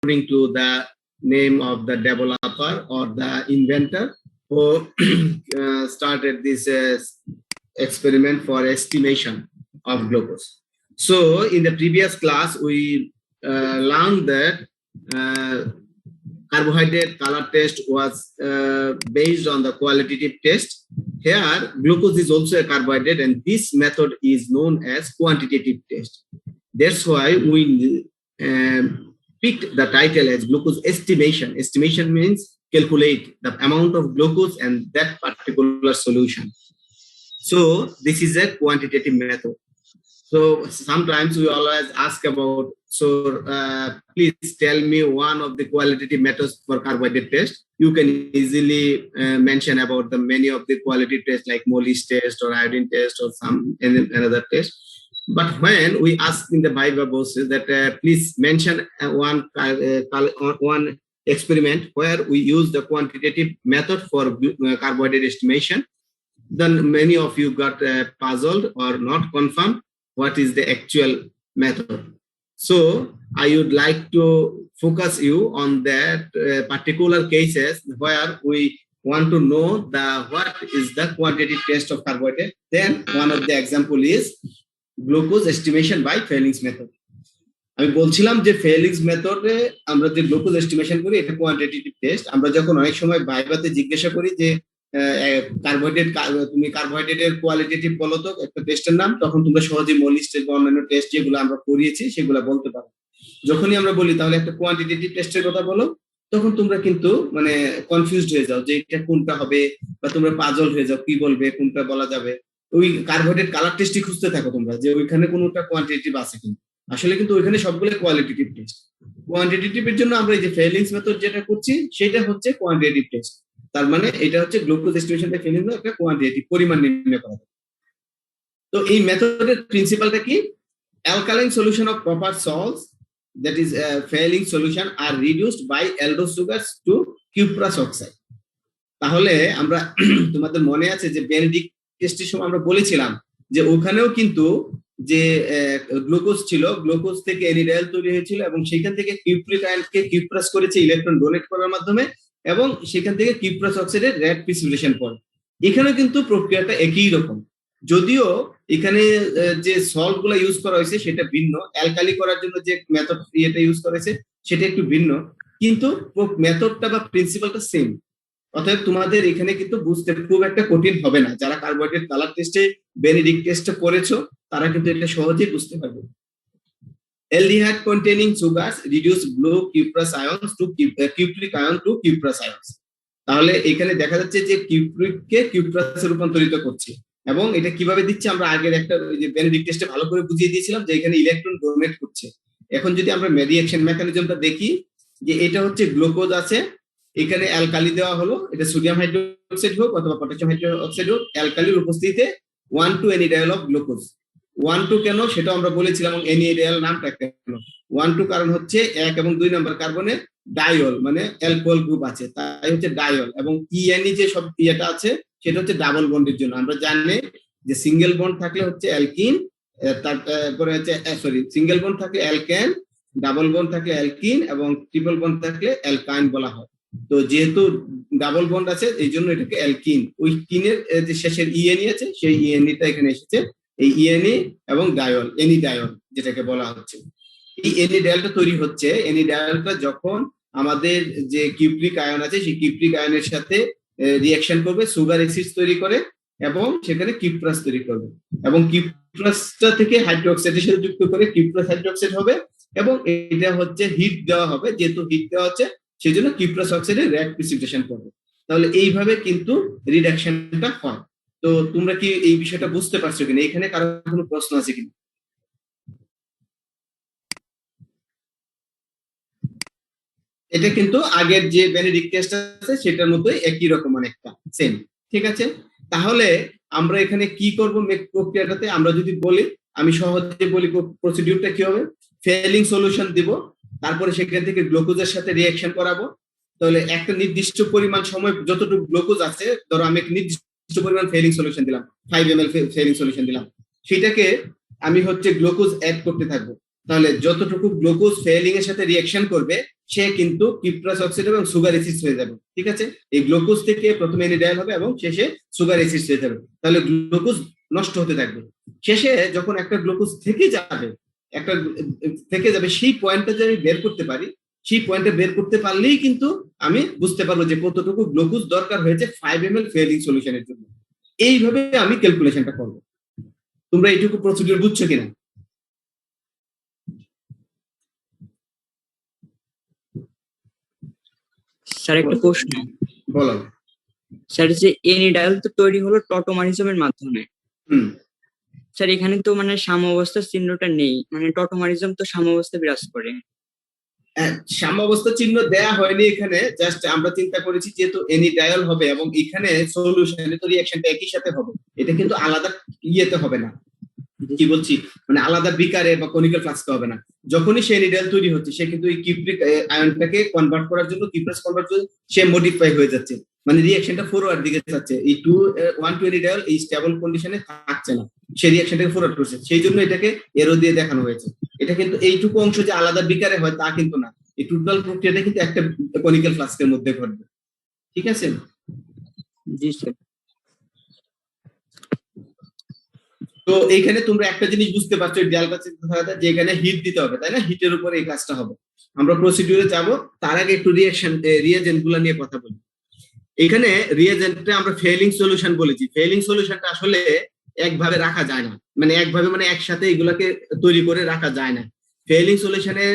according to the name of the developer or the inventor who started this experiment for estimation of glucose. So in the previous class, we learned that carbohydrate color test was based on the qualitative test. Here, glucose is also a carbohydrate, and this method is known as quantitative test. That's why we picked the title as glucose estimation. Estimation means calculate the amount of glucose and that particular solution. So this is a quantitative method. So sometimes we always ask about, please tell me one of the qualitative methods for carbohydrate test. You can easily mention about the many of the qualitative tests like Mollis test or iodine test or some another test. But when we ask in the Viva bosses that please mention one experiment where we use the quantitative method for carbohydrate estimation, then many of you got puzzled or not confirmed what is the actual method. So I would like to focus you on that particular cases where we want to know what is the quantitative test of carbohydrate. Then one of the example is glucose estimation by Fehling's method. আমি বলছিলাম যে Felix মেথডে আমরা যে glucose estimation করি এটা quantitative test. আমরা যখন অনেক সময় ভাইভাতে জিজ্ঞাসা করি যে তুমি কার্বোহাইড্রেটের কোয়ালিটেটিভ বলো তো একটা টেস্টের নাম, তখন তোমরা সহজে মলিস টেস্ট বা অন্যান্য টেস্ট যেগুলো আমরা করিয়েছি সেগুলো বলতে পারো। যখনই আমরা বলি তাহলে একটা কোয়ান্টিটেটিভ টেস্টের কথা বলো, তখন তোমরা কিন্তু মানে কনফিউজড হয়ে যাও যে এটা কোনটা হবে, বা তোমরা পাজল হয়ে যাও কি বলবে কোনটা বলা যাবে। ওই কার্বোহাইড্রেট কালার টেস্টই খুঁজতে থাকো তোমরা যে ওইখানে কোনটা কোয়ান্টিটেটিভ আছে কিনা। আসলে কিন্তু ওইখানে সবগুলো কোয়ালিটেটিভ টেস্ট। কোয়ান্টিটেটিভের জন্য আমরা এই যে ফেলিংস মেথড যেটা করছি সেটা হচ্ছে কোয়ান্টিটেটিভ টেস্ট। তার মানে এটা হচ্ছে গ্লুকোজ এস্টিমেশন বাই ফেলিংস একটা কোয়ান্টিটেটিভ পরিমাণ নির্ণয় করা। তো এই মেথডের প্রিন্সিপালটা কি? Alkaline solution of proper salts that is failing solution are reduced by aldose sugars to cuprous oxide. তাহলে আমরা তোমাদের মনে আছে যে বেনেডিক্ট টেস্টের সময় আমরা বলেছিলাম যে ওখানেও কিন্তু যে গ্লুকোজ ছিল, গ্লুকোজ থেকে এনিডায়াল তৈরি হয়েছিল এবং সেখান থেকে কিউপ্রিক আয়নকে কিউপ্রাস করেছে ইলেকট্রন ডোনেট করার মাধ্যমে, এবং সেখান থেকে কিউপ্রাস অক্সাইডের রেড প্রিসিপিটেশন পড়ে। এখানে কিন্তু প্রক্রিয়াটা একই রকম, যদিও এখানে যে সল্ট গুলা ইউজ করা হয়েছে সেটা ভিন্ন, অ্যালকালি করার জন্য যে মেথড এটা ইউজ করা হয়েছে সেটা একটু ভিন্ন, কিন্তু মেথডটা বা প্রিন্সিপালটা সেম। অতএব তোমাদের এখানে কিন্তু বুঝতে খুব একটা কঠিন হবে না। যারা কার্বোহাইড্রেট কালার টেস্টে বেনেডিক্ট টেস্টে পড়েছো তারা কিন্তু এটা সহজেই বুঝতে পারবে। aldehyde containing sugars reduce blue cuprous ions to cupric ion to cuprous ions। তাহলে এখানে দেখা যাচ্ছে যে কিউপ্রিককে কিউপ্রাসে রূপান্তরিত করছে, এবং এটা কিভাবে দিচ্ছে আমরা আগের একটা যে বেনেডিক্ট টেস্টে ভালো করে বুঝিয়ে দিয়েছিলাম যে এখানে ইলেকট্রন ডোনেট করছে। এখন যদি আমরা রিঅ্যাকশন মেকানিজমটা দেখি যে এটা হচ্ছে গ্লুকোজ আছে, এখানে অ্যালকালি দেওয়া হলো, এটা সোডিয়াম হাইড্রোক্সাইড হোক অথবা পটাশিয়াম হাইড্রোক্সাইড হোক, অ্যালকালির উপস্থিতিতে 1,2 এনিডায়াল অফ গ্লুকোজ। 1,2 কেন সেটা আমরা বলেছিলাম, এবং এনিডায়াল নামটা কেন 1,2 কারণ হচ্ছে 1 এবং 2 নম্বর কার্বনে ডাইল মানে অ্যালকোহল গ্রুপ আছে, তাই হচ্ছে ডাইল, এবং ইএনই যে সব ইয়েটা আছে সেটা হচ্ছে ডাবল বন্ডের জন্য। আমরা জানি যে সিঙ্গেল বন্ড থাকলে হচ্ছে অ্যালকিন, তারপরে হচ্ছে সিঙ্গেল বন্ড থাকলে অ্যালকেন, ডাবল বন্ড থাকলে অ্যালকিন, এবং ট্রিপল বন্ড থাকলে অ্যালকাইন বলা হয়। তো যেহেতু ডাবল বন্ড আছে এই জন্য এটাকে অ্যালকিন। ওই কিনের যে শেষের ইএনই আছে সেই ইএনইটা এখানে এসেছে, এই ইএনই এবং ডায়ল, এনিডায়ল যেটাকে বলা হচ্ছে। এই এনিডায়ালটা তৈরি হচ্ছে, এনিডায়ালটা যখন আমাদের যে কিউপ্রিক আয়ন আছে সেই কিউপ্রিক আয়নের সাথে রিঅ্যাকশন করবে, সুগার এসিড তৈরি করে এবং সেখানে কিউপ্রাস তৈরি করবে, এবং কিউপ্রাসটা থেকে হাইড্রোক্সাইডের সাথে যুক্ত করে কিউপ্রাস হাইড্রোক্সাইড হবে, এবং এটা হচ্ছে হিট দেওয়া হবে, যেহেতু হিট দেওয়া হচ্ছে সেই জন্য কিউপ্রাস অক্সাইডের রেড প্রিসিপিটেশন করবে। তাহলে এইভাবে কিন্তু রিডাকশনটা হয়। তো তোমরা কি এই বিষয়টা বুঝতে পারছো কিনা? এখানে কারো কোনো প্রশ্ন আছে কিনা? এটা কিন্তু আগের যে বেনেডিক্ট টেস্ট আছে সেটার মতোই একই রকম অনেকটা সেম, ঠিক আছে? তাহলে আমরা এখানে কি করব প্রক্রিয়াটাতে? আমরা যদি বলি, আমি সহজে বলি প্রসিডিউরটা কি হবে। ফেলিং সলিউশন দিব, তারপরে সেখান থেকে গ্লুকোজের সাথে রিঅ্যাকশন করাবো। তাহলে একটা নির্দিষ্ট পরিমাণ সময় যতটুকু গ্লুকোজ আছে, ধরো আমি একটা নির্দিষ্ট পরিমাণ ফেলিং সলিউশন দিলাম, 5 ml ফেলিং সলিউশন দিলাম, সেটাকে আমি হচ্ছে গ্লুকোজ অ্যাড করতে থাকবো। তাহলে যতটুকু গ্লুকোজ ফেলিং এর সাথে রিঅ্যাকশন করবে সে কিন্তু কিপ্রাস অক্সাইড এবং সুগার এসিড হয়ে যাবে। ঠিক আছে, এই গ্লুকোজ থেকে প্রথমে এনিডায়াল হবে এবং শেষে সুগার এসিড হয়ে যাবে। তাহলে গ্লুকোজ নষ্ট হতে থাকবে। শেষে যখন একটা গ্লুকোজ থেকে যাবে, একটা থেকে যাবে, সেই পয়েন্টটা যদি আমি বের করতে পারি, সেই পয়েন্টটা বের করতে পারলেই কিন্তু আমি বুঝতে পারবো যে কতটুকু গ্লুকোজ দরকার হয়েছে 5 ml ফেলিং সলিউশনের জন্য। এইভাবে আমি ক্যালকুলেশনটা করবো। তোমরা এইটুকু প্রসিডিউর বুঝছো কিনা? স্যার একটা প্রশ্ন। বলো। স্যার যে এনিডায়াল তো তৈরি হলো টটোমারিজমের মাধ্যমে। হুম। স্যার এখানে তো মানে সাম্যাবস্থার চিহ্নটা নেই, মানে টটোমারিজম তো সাম্যাবস্থা বিরাজ করে। সাম্যাবস্থা চিহ্ন দেয়া হয়নি এখানে, জাস্ট আমরা চিন্তা করেছি যেহেতু এনিডায়াল হবে এবং এখানে সলিউশনে তো রিঅ্যাকশনটা একই সাথে হবে, এটা কিন্তু আলাদা ইয়েতে হবে না, কি বলছি মানে আলাদা বিকারে বা কনিক্যাল ফ্লাস্কে হবে না। যখনই সে এনিডায়াল তৈরি হচ্ছে সে কিন্তু এই কিপ্রিক আয়নটাকে কনভার্ট করার জন্য, কিপ্রাস কনভার্ট করার জন্য সে মডিফাই হয়ে যাচ্ছে, মানে রিঅ্যাকশনটা ফরওয়ার্ড দিকে যাচ্ছে। এই 1 to এনিডায়াল এই স্টেবল কন্ডিশনে থাকছে না, সে রিঅ্যাকশনটাকে ফরওয়ার্ড করছে, সেই জন্য এটাকে এরো দিয়ে দেখানো হয়েছে। এটা কিন্তু এইটুকু অংশ যে আলাদা বিকারে হয় তা কিন্তু না, এই টোটাল প্রক্রিয়াটা কিন্তু একটা কনিক্যাল ফ্লাস্কের মধ্যে ঘটবে। ঠিক আছে? জি স্যার। তো এইখানে তোমরা একটা জিনিস বুঝতে পারছো, ডালটা চিন্তা যে এখানে হিট দিতে হবে, তাই না? হিটের উপরে এই কাজটা হবে। আমরা প্রসিডিউরে যাব, তার আগে একটু রিয়েজেন্ট গুলো নিয়ে কথা বলি। এখানে রিয়েজেন্টটা আমরা ফেলিং সলিউশন বলেছি। ফেলিং সলিউশনটা আসলে একভাবে রাখা যায় না, মানে একভাবে মানে একসাথে এগুলাকে তৈরি করে রাখা যায় না। ফেলিং সলিউশনে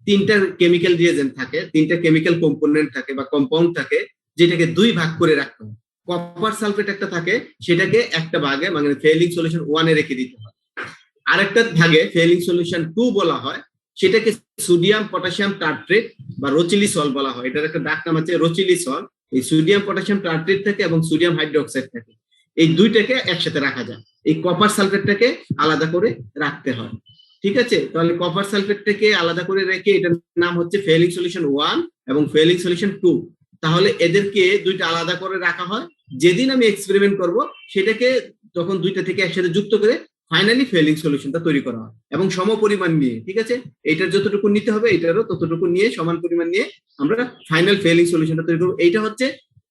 তিনটা কেমিক্যাল রিয়েজেন্ট থাকে, তিনটা কেমিক্যাল কম্পোনেন্ট থাকে বা কম্পাউন্ড থাকে, যেটাকে দুই ভাগ করে রাখতে হয়। কপার সালফেট একটা থাকে, সেটাকে একটা ভাগে মানে ফেলিং সলিউশন 1 এ রেখে দিতে হয়। আরেকটা ভাগে ফেলিং সলিউশন 2 বলা হয়, সেটাকে সোডিয়াম পটাশিয়াম টার্ট্রেট বা রোচিলিসল বলা হয়। এটার একটা ডাক নাম আছে রোচিলিসল। এই সোডিয়াম পটাশিয়াম টার্ট্রেট থাকে এবং সোডিয়াম হাইড্রোক্সাইড থাকে, এই দুইটাকে একসাথে রাখা যায়। এই কপার সালফেটটাকে আলাদা করে রাখতে হয়। ঠিক আছে, তাহলে কপার সালফেটটাকে আলাদা করে রেখে এটার নাম হচ্ছে ফেলিং সলিউশন 1 এবং ফেলিং সলিউশন 2। তাহলে এদেরকে দুইটা আলাদা করে রাখা হয়। যেদিন আমি এক্সপেরিমেন্ট করব সেটাকে তখন দুইটা থেকে একসাথে যুক্ত করে ফাইনালি ফেলিং সলিউশনটা তৈরি করা হয় এবং সম পরিমাণ নিয়ে। ঠিক আছে, এটার যতটুকু নিতে হবে এটারও ততটুকু নিয়ে সমান পরিমাণ নিয়ে আমরা ফাইনাল ফেলিং সলিউশনটা তৈরি করব। এইটা হচ্ছে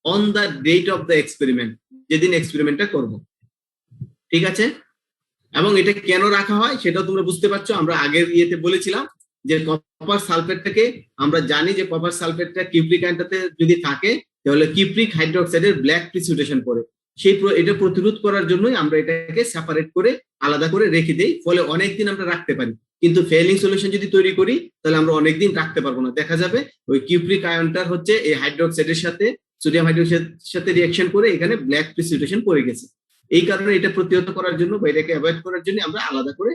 on the date of the experiment, যেদিন এক্সপেরিমেন্টটা করব। ঠিক আছে, এবং এটা কেন রাখা হয় সেটাও তোমরা বুঝতে পারছো। আমরা আগের ইয়েতে বলেছিলাম যে কপার সালফেটটাকে আমরা জানি যে কপার সালফেটটা কিউপ্রিক আয়নটাতে যদি থাকে তাহলে কিউপ্রিক হাইড্রোক্সাইডের ব্ল্যাক প্রিসিপিটেশন পড়ে। এটা প্রতিরোধ করার জন্যই আমরা এটাকে সেপারেট করে আলাদা করে রেখে দেই, ফলে অনেকদিন আমরা রাখতে পারি। কিন্তু ফেলিং সলিউশন যদি তৈরি করি তাহলে আমরা অনেকদিন রাখতে পারবো না। দেখা যাবে ওই কিউপ্রিক আয়নটার হচ্ছে এই হাইড্রোক্সাইডের সাথে সোডিয়াম হাইড্রোক্সাইডের সাথে রিঅ্যাকশন করে এখানে ব্ল্যাক প্রিসিপিটেশন পড়ে গেছে। এই কারণে এটা প্রতিহত করার জন্য বা এটাকে অ্যাভয়েড করার জন্য আমরা আলাদা করে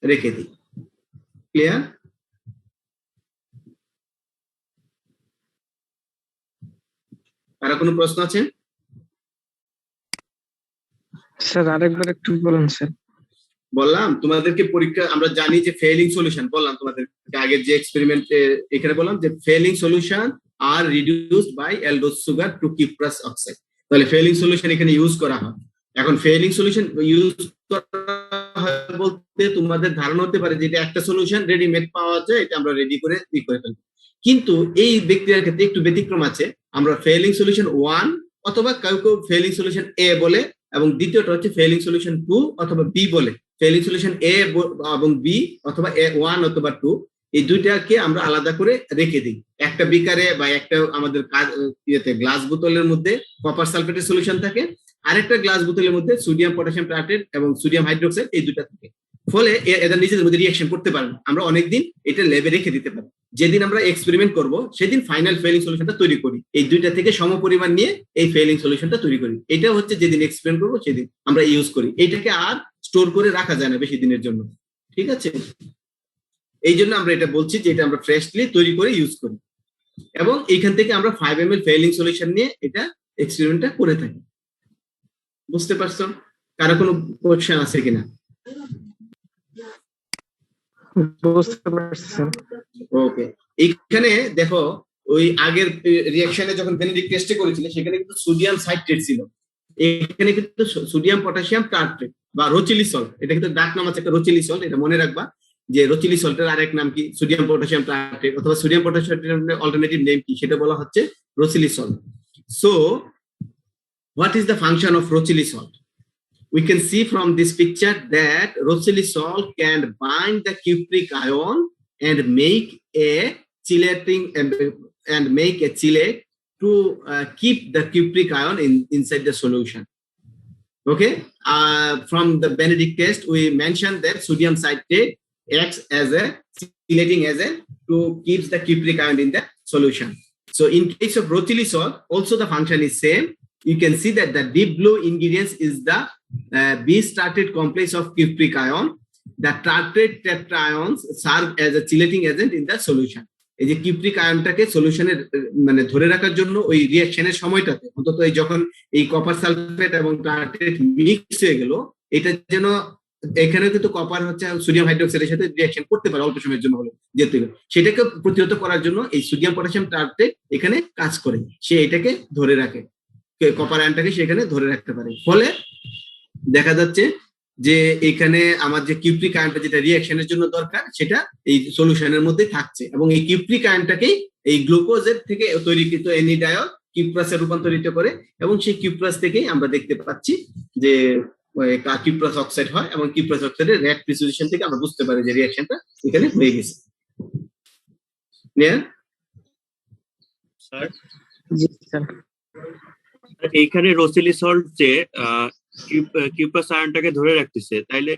রেখে দিই। ক্লিয়ার? আর কোনো প্রশ্ন আছে? স্যার আরেকবার একটু বলুন স্যার। বললাম তোমাদেরকে পরীক্ষা আমরা জানি যে ফেলিং সলিউশন, বললাম তোমাদের আগের যে এক্সপেরিমেন্টে এখানে বললাম যে ফেলিং সলিউশন আর reduced by aldose sugar to cuprous oxide. তাহলে ফেলিং সলিউশন এখানে ইউজ করা হয়। এখন ফেলিং সলিউশন ইউজ করা হয় বলতে তোমাদের ধারণা হতে পারে যে এটা একটা সলিউশন রেডিমেড পাওয়া যায়, এটা আমরা রেডি করে ই করে ফেলবো। কিন্তু এই ব্যক্তির ক্ষেত্রে একটু ব্যতিক্রম আছে। আমরা ফেলিং সলিউশন 1 অথবা কেউ কেউ ফেলিং সলিউশন এ বলে এবং দ্বিতীয়টা হচ্ছে ফেলিং সলিউশন 2 অথবা বি বলে। ফেলিং সলিউশন এ এবং বি অথবা এ 1 অথবা 2 এই দুইটাকে আমরা আলাদা করে রেখে দিই একটা বিকারে বা একটা আমাদের ইয়েতে গ্লাস বোতলের মধ্যে কপার সালফেটের সলিউশন থাকে, আরেকটা গ্লাস বোতলের মধ্যে সোডিয়াম পটাশিয়াম টার্ট্রেট এবং সোডিয়াম হাইড্রোক্সাইড এই দুটা থাকে। ফলে এদের নিজেদের মধ্যে রিঅ্যাকশন করতে পারে না। আমরা অনেকদিন এটা ল্যাবে রেখে দিতে পারি। যেদিন আমরা এক্সপেরিমেন্ট করব সেদিন ফাইনাল ফেলিং সলিউশনটা তৈরি করি, এই দুইটা থেকে সম পরিমাণ নিয়ে এই ফেলিং সলিউশনটা তৈরি করি। এটা হচ্ছে যেদিন এক্সপেরিমেন্ট করব সেদিন আমরা ইউজ করি। এটাকে আর স্টোর করে রাখা যায় না বেশি দিনের জন্য। ঠিক আছে, এই জন্য আমরা এটা বলছি যে এটা আমরা ফ্রেশলি তৈরি করে ইউজ করি এবং এইখান থেকে আমরা 5 ml ফেলিং সলিউশন নিয়ে এটা এক্সপেরিমেন্টটা করে থাকি। বুঝতে পারছো? কারো কোনো কোশ্চেন আছে কিনা? বুঝতে পারছি স্যার। ওকে, এইখানে দেখো ওই আগের রিঅ্যাকশনে যখন বেনেডিক টেস্টে করেছিল সেখানে কিন্তু সোডিয়াম সাইট্রেট ছিল, এখানে কিন্তু সোডিয়াম পটাশিয়াম টার্ট্রেট বা রোচিলিসল, এটা কিন্তু ডাক নাম আছে একটা রোচিলিসল, এটা মনে রাখবা। যে রোচিলি সল্টের আরেক নাম কি সোডিয়াম পটাশিয়াম টার্ট্রেট অথবা সোডিয়াম পটাশিয়াম অল্টারনেটিভ নেম কি সেটা বলা হচ্ছে Rochelle salt. So what is the function of Rochili salt? We can see from this picture that Rochili salt can bind the cupric ion and make a chelating and make a chelate to keep the cupric ion inside the solution. Okay, from the Benedict test, we mentioned that sodium citrate acts as a chelating agent to keep the cupric ion in the solution. So in case of Rochili salt, also the function is same. You can see that the deep blue ingredients is the base tartrate complex of cupric ion. The tartrate tetraions serve as a chelating agent in the solution. এই যে cupric আয়নটাকে সলিউশনের মানে ধরে রাখার জন্য ওই রিঅ্যাকশনের সময়টাতে অন্তত এই যখন এই কপার সালফেট এবং টার্ট্রেট মিক্স হয়ে গেল, এটা যেন এখানেও কিন্তু কপার হচ্ছে সোডিয়াম হাইড্রোক্সাইডের সাথে রিঅ্যাকশন করতে পারে অল্প সময়ের জন্য হলো যেতে হবে, সেটাকে প্রতিহত করার জন্য এই সোডিয়াম পটাশিয়াম টার্ট্রেট এখানে কাজ করে, সে এটাকে ধরে রাখে, কপার আয়নটাকে সেখানে ধরে রাখতে পারে। ফলে দেখা যাচ্ছে যে এখানে আমার যে কিউপ্রিক আয়নটা যেটা রিঅ্যাকশনের জন্য দরকার সেটা এই সলিউশনের মধ্যে থাকছে, এবং এই কিউপ্রিক আয়নটাকেই এই গ্লুকোজের থেকে তৈরিকৃত এনিডায়ল কিউপ্রাসে রূপান্তরিত করে, এবং সেই কিউপ্রাস থেকেই আমরা দেখতে পাচ্ছি যে কিউপ্রাস অক্সাইড হয়, এবং কিউপ্রাস অক্সাইডের রেড প্রিসিপিটেশন থেকে আমরা বুঝতে পারি যে রিঅ্যাকশনটা এখানে হয়ে গেছে। স্যার জি স্যার। এইখানে রোচিলি সল্ট যে কিউপ্রাস আয়নটাকে ধরে রাখতেছে, তাইলে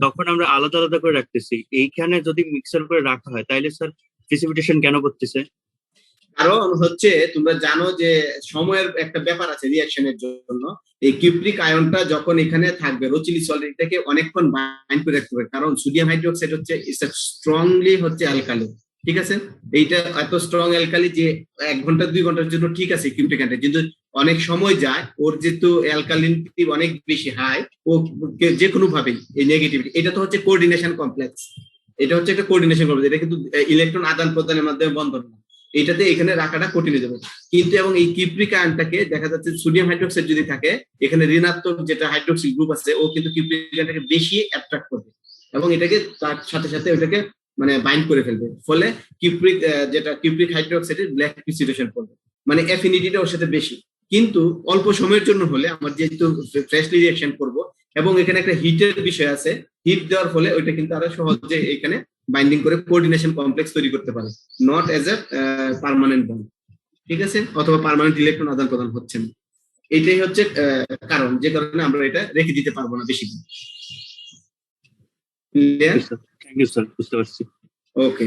যখন আমরা আলাদা আলাদা করে রাখতেছি, এইখানে যদি মিক্সার করে রাখা হয় তাইলে স্যার প্রিসিপিটেশন কেন করতেছে? কারণ হচ্ছে তোমরা জানো যে সময়ের একটা ব্যাপার আছে রিঅ্যাকশনের জন্য। এই কিউপ্রিক আয়নটা যখন এখানে থাকবে রোচিলি সল্ট এটাকে অনেকক্ষণ বাইন্ড করে রাখতে হবে, কারণ সোডিয়াম হাইড্রোক্সাইড হচ্ছে স্ট্রংলি হচ্ছে অ্যালকালি, ঠিক আছে? এইটা এত স্ট্রং অ্যালকালি যে 1 ঘন্টা 2 ঘন্টার জন্য ঠিক আছে কিউপ্রিক আয়নটা, কিন্তু অনেক সময় যায়, ওর যেহেতু অ্যালকালিনিটি অনেক বেশি হাই, ও যে কোনো ভাবে এই নেগেটিভিটি, এটা তো হচ্ছে কোঅর্ডিনেশন কমপ্লেক্স, এটা হচ্ছে একটা কোঅর্ডিনেশন কমপ্লেক্স, এটা কিন্তু ইলেকট্রন আদান প্রদানের মাধ্যমে বন্ধন না, এটাতে এখানে রাখাটা কঠিন হয়ে যাবে। কিন্তু এবং এই কিউপ্রিক আয়নটাকে দেখা যাচ্ছে সোডিয়াম হাইড্রোক্সাইড যদি থাকে, এখানে ঋণাত্মক যেটা হাইড্রোক্সিল গ্রুপ আছে ও কিন্তু কিউপ্রিক আয়নটাকে বেশি অ্যাট্রাক্ট করবে, এবং এটাকে তার সাথে সাথে ওটাকে মানে বাইন্ড করে ফেলবে, ফলে কিউপ্রিক যেটা কিউপ্রিক হাইড্রোক্সাইডের ব্ল্যাক প্রিসিপিটেশন করবে, মানে অ্যাফিনিটিটা ওর সাথে বেশি। কিন্তু অল্প সময়ের জন্য হলে আমার যেহেতু ফ্রেশলি রিঅ্যাকশন করব, এবং এখানে একটা হিটের বিষয় আছে, হিট দেওয়ার ফলে ওইটা কিন্তু আরো সহজে এখানে বাইন্ডিং করে কোঅর্ডিনেশন কমপ্লেক্স তৈরি করতে পারে, not as a permanent bond, ঠিক আছে? অথবা পার্মানেন্ট ইলেকট্রন আদান প্রদান হচ্ছে না। এটাই হচ্ছে কারণ, যে কারণে আমরা এটা রেখে দিতে পারবো না বেশি দিন। থ্যাংক ইউ স্যার, বুঝতে পারছি। ওকে,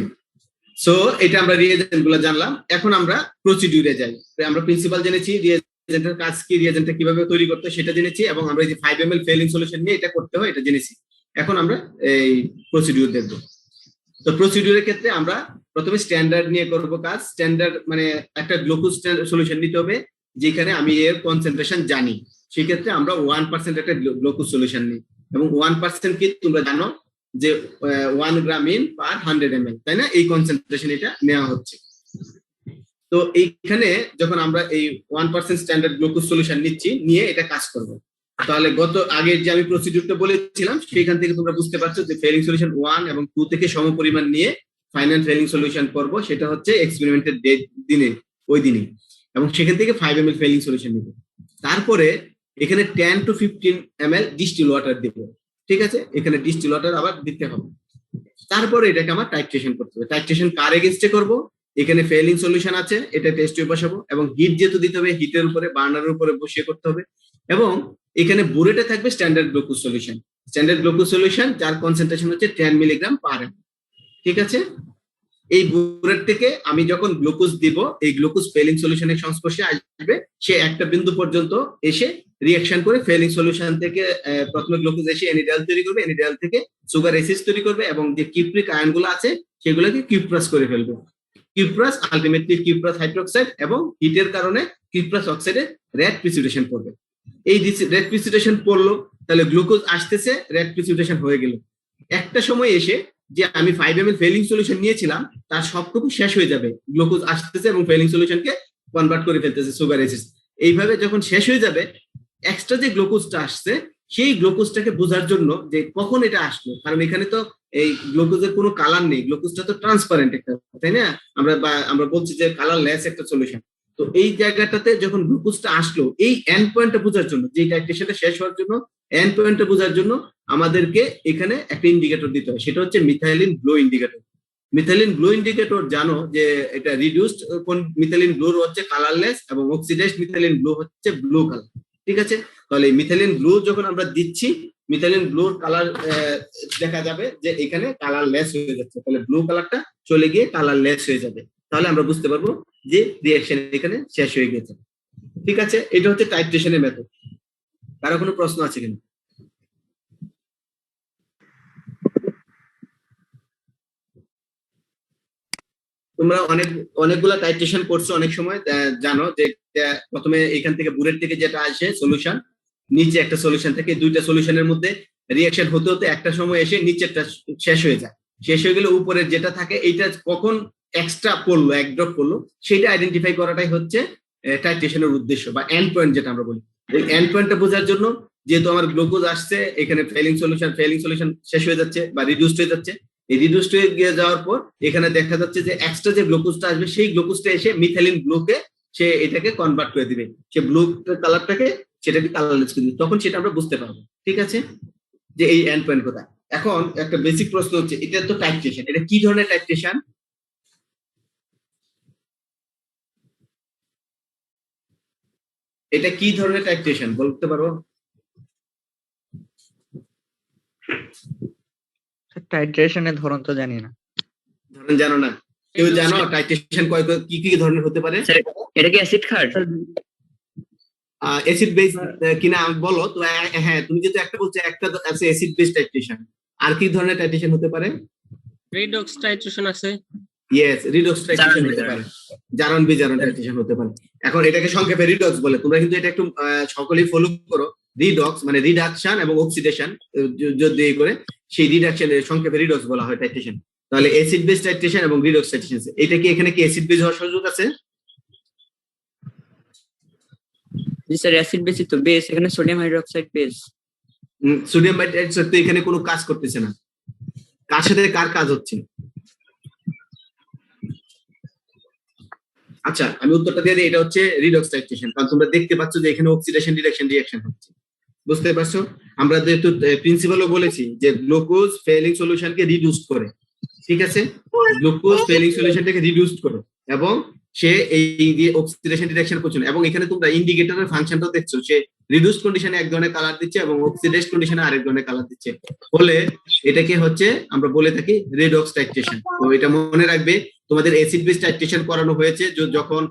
সো এটা আমরা রিয়েজেন্ট গুলো জানলাম। এখন আমরা প্রসিডিউরে যাই। আমরা প্রিন্সিপাল জেনেছি, রিয়েজেন্টের কাজ কি, রিয়েজেন্টটা কিভাবে তৈরি করতে সেটা জেনেছি, এবং আমরা এই যে 5 ml ফেলিং সলিউশন নিয়ে এটা করতে হয় এটা জেনেছি। এখন আমরা এই প্রসিডিউর দেখব। তো প্রসিডিউরের ক্ষেত্রে আমরা প্রথমে স্ট্যান্ডার্ড নিয়ে করব কাজ। স্ট্যান্ডার্ড মানে একটা গ্লুকোজ সলিউশন নিতে হবে যেখানে আমি এর কনসেন্ট্রেশন জানি, সেক্ষেত্রে আমরা 1% একটা গ্লুকোজ সলিউশন নিই, এবং 1% কি তোমরা জানো যে 1 গ্রাম ইন পার 100 ml, তাই না? এই কনসেন্ট্রেশন এটা নেওয়া হচ্ছে। তো এইখানে যখন আমরা এই 1% স্ট্যান্ডার্ড গ্লুকোজ সলিউশন নিচ্ছি, নিয়ে এটা কাজ করব, তাহলে গত আগের যে আমি প্রসিডিউরটা বলেছিলাম সেখান থেকে তোমরা বুঝতে পারছো যে ফেলিং সলিউশন 1 এবং 2 থেকে সমপরিমাণ নিয়ে ফাইনাল ফেলিং সলিউশন করব, সেটা হচ্ছে এক্সপেরিমেন্টের দিনে ওই দিনে, এবং সেখান থেকে 5 ml ফেলিং সলিউশন নিব। তারপরে এখানে 10 to 15 ml ডিস্টিল ওয়াটার দেব, ঠিক আছে? এখানে ডিস্টিল ওয়াটার আবার দিতে হবে। তারপরে এটাকে আমার টাইট্রেশন করতে হবে। টাইট্রেশন কার এগেইনস্টে করব? এখানে ফেলিং সলিউশন আছে, এটা টেস্ট টিউবে বসাবো, এবং হিট যেহেতু দিতে হবে হিটের উপরে বার্নারের উপরে বসিয়ে করতে হবে, এবং এখানে বুরেটে থাকবে standard glucose solution. Standard glucose solution যার কনসেন্ট্রেশন হচ্ছে 10 মিলিগ্রাম পার ml, ঠিক আছে? এই বুরেট থেকে আমি যখন গ্লুকোজ দিব, এই গ্লুকোজ ফেলিং সলিউশনের সংস্পর্শে আসবে, সে একটা বিন্দু পর্যন্ত এসে রিঅ্যাকশন করে ফেলিং সলিউশন থেকে প্রথমে গ্লুকোজ এসে এনিডাল তৈরি করবে, এনিডাল থেকে সুগার এসিড তৈরি করবে, এবং যে কিউপ্রিক আয়নগুলো আছে সেগুলোকে কিউপ্রাস করে ফেলবে। কিউপ্রাস আলটিমেটলি কিউপ্রাস হাইড্রোক্সাইড, এবং হিটের কারণে কিউপ্রাস অক্সাইডে রেড প্রিসিপিটেশন পড়বে। এই রেড প্রিসিপিটেশন পড়লো, তাহলে গ্লুকোজ আসতেছে, রেড প্রিসিপিটেশন হয়ে গেল। একটা সময় এসে যে আমি 5 ml ফেলিং সলিউশন নিয়েছিলাম তার সবটুকু শেষ হয়ে যাবে, গ্লুকোজ আসতেছে এবং ফেলিং সলিউশনকে কনভার্ট করে ফেলতেছে সুগার এসিড। এইভাবে যখন শেষ হয়ে যাবে, এক্সট্রা যে গ্লুকোজটা আসছে সেই গ্লুকোজটাকে বোঝার জন্য যে কখন এটা আসলো, কারণ এখানে তো এই গ্লুকোজের কোনো কালার নেই, গ্লুকোজটা তো ট্রান্সপারেন্ট একটা, তাই না? আমরা বলছি যে কালারলেস একটা সলিউশন। তো এই জায়গাটাতে যখন গ্লুকোজটা আসলো, এই এন্ড পয়েন্টটা বোঝার জন্য, যে টাইট্রেশনটা শেষ হওয়ার জন্য এন্ড পয়েন্টটা বোঝার জন্য আমাদেরকে এখানে একটা ইন্ডিকেটর দিতে হয়, সেটা হচ্ছে methylene glow indicator. Methylene glow indicator জানো যে এটা রিডিউসড কোন মিথাইলিন গ্লোর হচ্ছে কালারলেস, এবং অক্সিডাইজড মিথাইলিন গ্লো হচ্ছে ব্লু কালার। ঠিক আছে, তাহলে মিথাইলিন গ্লো যখন আমরা দিচ্ছি, মিথাইলিন ব্লুর কালার দেখা যাবে যে এখানে কালারলেস হয়ে যাচ্ছে, তাহলে ব্লু কালারটা চলে গিয়ে কালারলেস হয়ে যাবে, তাহলে আমরা বুঝতে পারবো যে রিঅ্যাকশন এখানে শেষ হয়ে গেছে। ঠিক আছে, এটা হচ্ছে টাইট্রেশনের মেথড। কারো কোনো প্রশ্ন আছে কিনা? তোমরা অনেকগুলা টাইট্রেশন করছো অনেক সময়, জানো যে প্রথমে এখান থেকে বুড়ের থেকে যেটা আসে সলিউশন, নিচে একটা সলিউশন থেকে, দুইটা সলিউশনের মধ্যে রিঅ্যাকশন হতে হতে একটা সময় এসে নিচেরটা শেষ হয়ে যায়। শেষ হয়ে গেলে উপরের যেটা থাকে এইটা কখন এক্সট্রা পড়লো, এক ড্রপ পড়লো, সেটা আইডেন্টিফাই করাটাই হচ্ছে টাইট্রেশনের উদ্দেশ্য বা এন্ড পয়েন্ট যেটা আমরা বলি। এই এন্ড পয়েন্টটা বোঝার জন্য, যেহেতু আমার গ্লুকোজ আসছে এখানে, ফেলিং সলিউশন শেষ হয়ে যাচ্ছে বা রিডিউসড হয়ে যাচ্ছে, এই রিডিউসড হয়ে গিয়ে যাওয়ার পর এখানে দেখা যাচ্ছে যে এক্সট্রা যে গ্লুকোজটা আসবে, সেই গ্লুকোজটা এসে মিথাইলিন ব্লুকে সে এটাকে কনভার্ট করে দিবে, সে ব্লু কালারটাকে সেটাকে কালারলেস করে দিবে, তখন সেটা আমরা বুঝতে পারবো। ঠিক আছে, যে এই এন্ড পয়েন্ট কোথায়। এখন একটা বেসিক প্রশ্ন হচ্ছে, এটা তো টাইট্রেশন, এটা কি ধরনের টাইট্রেশন? এটা কি ধরনের টাইট্রেশন বলতে পারবো? টাইট্রেশনের ধরন তো জানি না। ধরেন জানো না? কেউ জানো টাইট্রেশন কি কি ধরনের হতে পারে? স্যার এটা কি অ্যাসিড খার? অ্যাসিড বেস কিনা বলো তো। হ্যাঁ, তুমি যেহেতু একটা বলছো, একটা আছে অ্যাসিড বেস টাইট্রেশন, আর কি ধরনের টাইট্রেশন হতে পারে? রিডক্স টাইট্রেশন আছে। ইয়েস, রিডক্স টাইট্রেশন হতে পারে, জারণ বিজারণ টাইট্রেশন হতে পারে। এখন এটাকে সংক্ষেপে রিডক্স বলে, তোমরা কিন্তু এটা একটু সকলেই ফলো করো। রিডক্স মানে রিডাকশন এবং অক্সিডেশন যদি করে, সেই রিডাকশনের সংক্ষেপে রিডক্স বলা হয় টাইট্রেশন। তাহলে অ্যাসিড বেস টাইট্রেশন এবং রিডক্স টাইট্রেশন, এটা কি এখানে কি অ্যাসিড বেস হওয়ার সুযোগ আছে? জি স্যার, অ্যাসিড বেসই তো বেস, এখানে sodium hydroxide base. Sodium hydroxide তো এখানে কোনো কাজ করতেছে না, কার সাথে কার কাজ হচ্ছে? আচ্ছা, আমি উত্তরটা দিয়ে দিই, এটা হচ্ছে রিডক্স টাইট্রেশন, কারণ তোমরা দেখতে পাচ্ছ যে এখানে অক্সিডেশন রিডাকশন রিঅ্যাকশন হচ্ছে। বুঝতে পারছো? আমরা যেহেতু প্রিন্সিপালও বলেছি যে গ্লুকোজ ফেলিং সলিউশনকে রিডিউস করে, ঠিক আছে, গ্লুকোজ ফেলিং সলিউশনটাকে রিডিউস করে, এবং সে এই অক্সিডেশন রিডাকশন করছে না। এবং এখানে তোমরা ইন্ডিকেটরের ফাংশনটাও দেখছো, সে রিডিউস কন্ডিশনে এক ধরনের কালার দিচ্ছে এবং অক্সিডাইজড কন্ডিশনে আরেক ধরনের কালার দিচ্ছে, ফলে এটাকে হচ্ছে আমরা বলে থাকি রেডক্স টাইট্রেশন। তো এটা মনে রাখবে, তোমাদের অ্যাসিড বেস টাইট্রেশন করানো হয়েছে যখন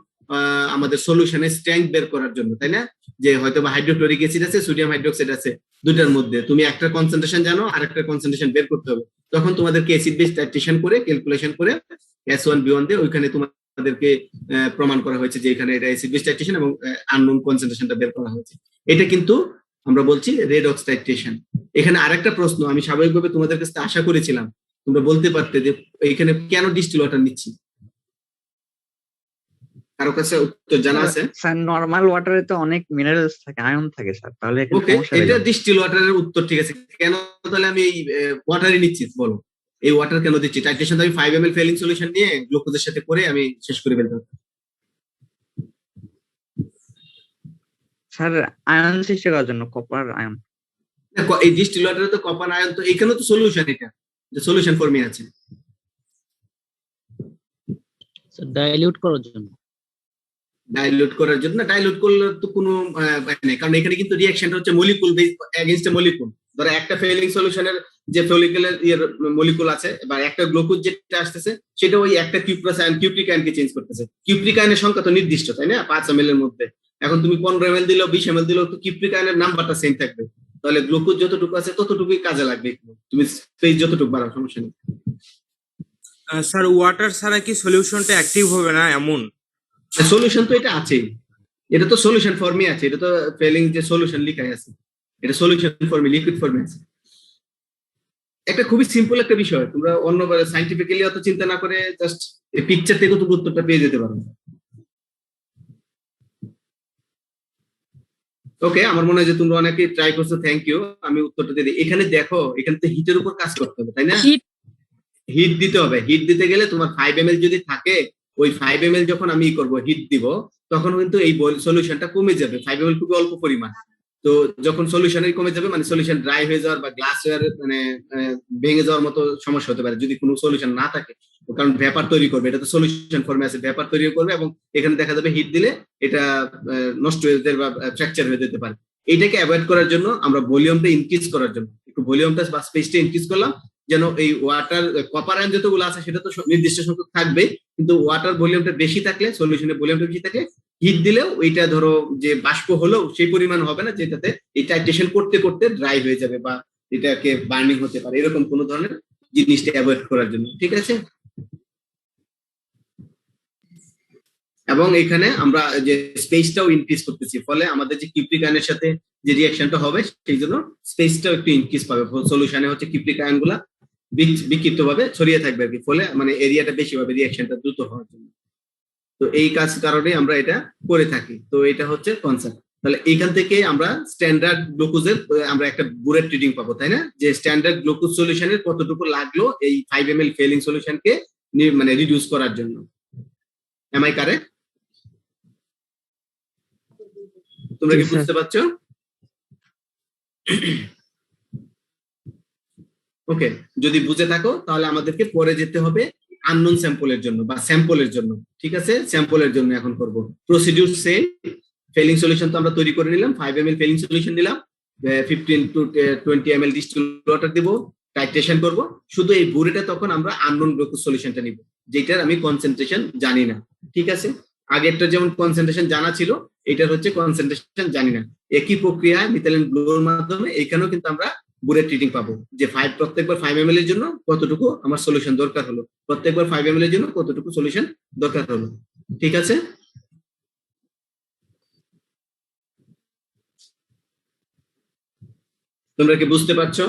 আমাদের সলিউশনের স্ট্রেংথ বের করার জন্য, তাই না? যে হয়তো বা হাইড্রোক্লোরিক অ্যাসিড আছে, সোডিয়াম হাইড্রোক্সাইড আছে, দুটার মধ্যে তুমি একটা কনসেন্ট্রেশন জানো আর একটা কনসেন্ট্রেশন বের করতে হবে, তখন তোমাদেরকে অ্যাসিড বেস টাইট্রেশন করে ক্যালকুলেশন করে S1 B1 দিয়ে ওইখানে তোমাদেরকে প্রমাণ করা হয়েছে যে এখানে এটা অ্যাসিড বেস টাইট্রেশন এবং আননোন কনসেন্ট্রেশনটা বের করা হয়েছে। এটা কিন্তু আমরা বলছি রেডক্স টাইট্রেশন। এখানে আরেকটা প্রশ্ন আমি স্বাভাবিকভাবে তোমাদের কাছে আশা করেছিলাম তোমরা বলতে পারতে যে এখানে কেন ডিস্টিল ওয়াটার নিচ্ছি। কারো কাছে উত্তর জানা আছে? স্যার নরমাল ওয়াটারে তো অনেক মিনারেলস থাকে, আয়ন থাকে স্যার, তাহলে এখানে ওকে, সমস্যা হয়ে এটা যাবে। ডিস্টিল ওয়াটারের উত্তর, ঠিক আছে। কেন তাহলে আমি এই ওয়াটারই নিচ্ছি, বলো এই ওয়াটার কেন দিচ্ছি? টাইট্রেশন আমি 5 ml ফেলিং সলিউশন নিয়ে গ্লুকোজের সাথে করে আমি শেষ করে ফেলতাম। স্যার আয়ন সৃষ্টি করার জন্য, কপার আয়ন। এই ডিস্টিল ওয়াটারে তো কপার আয়ন, তো এখানে তো সলিউশন, এটা যে সলিউশন ফর্মে আছে। ডাইলিউট করার জন্য। ডাইলুট করার জন্য, ডাইলুট করলে তো কোনো নেই, কারণ এখানে কিন্তু রিঅ্যাকশনটা হচ্ছে মলিকুল বেস এগেইনস্ট এ মলিকুল। ধরো একটা ফেলিং সলিউশনের যে ফলিকুলার মলিকুল আছে, বা একটা গ্লুকোজ যেটা আসতেছে, সেটা ওই একটা কিউপ্রাস আয়ন কিউপ্রিক আয়নকে চেঞ্জ করতেছে। কিউপ্রিক আয়নের সংখ্যা তো নির্দিষ্ট, তাই না? 5 ml এর মধ্যে। এখন তুমি 15 ml দিলেও 20 ml দিলেও তো কিউপ্রিক আয়নের নাম্বারটা সেম থাকবে, তাহলে গ্লুকোজ যতটুকু আছে ততটুকুই কাজে লাগবে, তুমি স্পেস যতটুকু বাড়াও সমস্যা নেই। স্যার ওয়াটার ছাড়া কি সলিউশনটা অ্যাক্টিভ হবে না এমন? সলিউশন তো এটা আছেই, এটা তো সলিউশন ফর্মে আছে, এটা তো ফেলিং যে সলিউশন লেখাই আছে, এটা সলিউশন ফর্মে, লিকুইড ফর্মে আছে। একটা খুবই সিম্পল একটা বিষয়, তোমরা অন্যবার সাইন্টিফিক্যালি অত চিন্তা না করে জাস্ট এই পিকচার থেকে তো উত্তরটা পেয়ে যেতে পারো। ওকে, আমার মনে হয় যে তোমরা অনেকে ট্রাই করছো, থ্যাংক ইউ। আমি উত্তরটা দিয়ে দিই। এখানে দেখো, এখানে তো হিটের উপর কাজ করতে হবে, তাই না? হিট হিট দিতে হবে। হিট দিতে গেলে তোমার 5 ml যদি থাকে, ওই 5 ml যখন আমি করব হিট দিব, তখন কিন্তু এই সলিউশনটা কমে যাবে। 5 ml খুবই অল্প পরিমাণ। তো যখন সলিউশনের কমে যাবে, মানে সলিউশন ড্রাই হয়ে যাওয়ার বা গ্লাস হয়ে মানে ভেঙে যাওয়ার মতো সমস্যা হতে পারে যদি কোনো সলিউশন না থাকে। কারণ ভ্যাপার তৈরি করবে, এটা তো সলিউশন ফর্মে আছে, ভ্যাপার তৈরি করবে এবং এখানে দেখা যাবে হিট দিলে এটা নষ্ট হয়ে যেতে বা ফ্র্যাকচার হয়ে যেতে পারে। এইটাকে অ্যাভয়েড করার জন্য আমরা ভলিউমটা ইনক্রিজ করার জন্য একটু ভলিউমটা বা স্পেসটা ইনক্রিজ করলাম, যেন এই ওয়াটার কপার আয়ন যতগুলো আছে সেটা তো নির্দিষ্ট সংখ্যক থাকবে, কিন্তু ওয়াটার ভলিউমটা বেশি থাকলে, সলিউশনের ভলিউমটা বেশি থাকলে হিট দিলেও ওইটা ধরো যে বাষ্প হলেও সেই পরিমাণ হবে না যেটাতে এই টাইট্রেশন করতে করতে ড্রাই হয়ে যাবে বা এটাকে বার্নিং হতে পারে, এরকম কোনো ধরনের জিনিসটা অ্যাভয়েড করার জন্য। ঠিক আছে? এবং এখানে আমরা যে স্পেসটাও ইনক্রিজ করতেছি, ফলে আমাদের যে কিপ্রিক আয়নের সাথে যে রিঅ্যাকশনটা হবে সেই জন্য স্পেসটাও একটু ইনক্রিজ পাবে। সলিউশনে হচ্ছে কিপ্রিক আয়ন গুলা বিক্ষিপ্ত ভাবে ছড়িয়ে থাকবে আর কি, ফলে মানে এরিয়াটা বেশি হবে রিঅ্যাকশনটা দ্রুত হওয়ার জন্য। তো এই কাজ কারণে আমরা এটা করে থাকি। তো এটা হচ্ছে কনসেপ্ট। তাহলে এখান থেকে আমরা স্ট্যান্ডার্ড গ্লুকোজের আমরা একটা বুলেট রিডিং পাবো, তাই না? যে স্ট্যান্ডার্ড গ্লুকোজ সলিউশনের কতটুকু লাগলো এই 5 ml ফেলিং সলিউশনকে মানে রিডিউস করার জন্য। Am I correct? তোমরা কি জি, স্যার। বুঝতে পারছো? ওকে, যদি বুঝে থাকো তাহলে আমাদেরকে পরে যেতে হবে আননোন স্যাম্পলের জন্য বা স্যাম্পলের জন্য। ঠিক আছে, স্যাম্পলের জন্য এখন করব প্রসিডিউর সেম। ফেলিং সলিউশন তো আমরা তৈরি করে নিলাম, 5 ml ফেলিং সলিউশন নিলাম, 15 to 20 ml ডিস্টিল ওয়াটার দিব, টাইট্রেশন করব। শুধু এই বুড়িটা তখন আমরা আননোন গ্লুকোজ সলিউশনটা নিব, যেটার আমি কনসেন্ট্রেশন জানি না। ঠিক আছে, আগেরটা যেমন কনসেন্ট্রেশন জানা ছিল, এটার হচ্ছে কনসেন্ট্রেশন জানি না। একই প্রক্রিয়ায় মিথাইলিন ব্লুর মাধ্যমে এখানেও কিন্তু আমরা বুলেট রিডিং পাবো, যে প্রত্যেকবার 5 ml এর জন্য কতটুকু আমার সলিউশন দরকার হলো, প্রত্যেকবার 5 ml এর জন্য কতটুকু সলিউশন দরকার হলো। ঠিক আছে? তোমরা কি বুঝতে পারছো?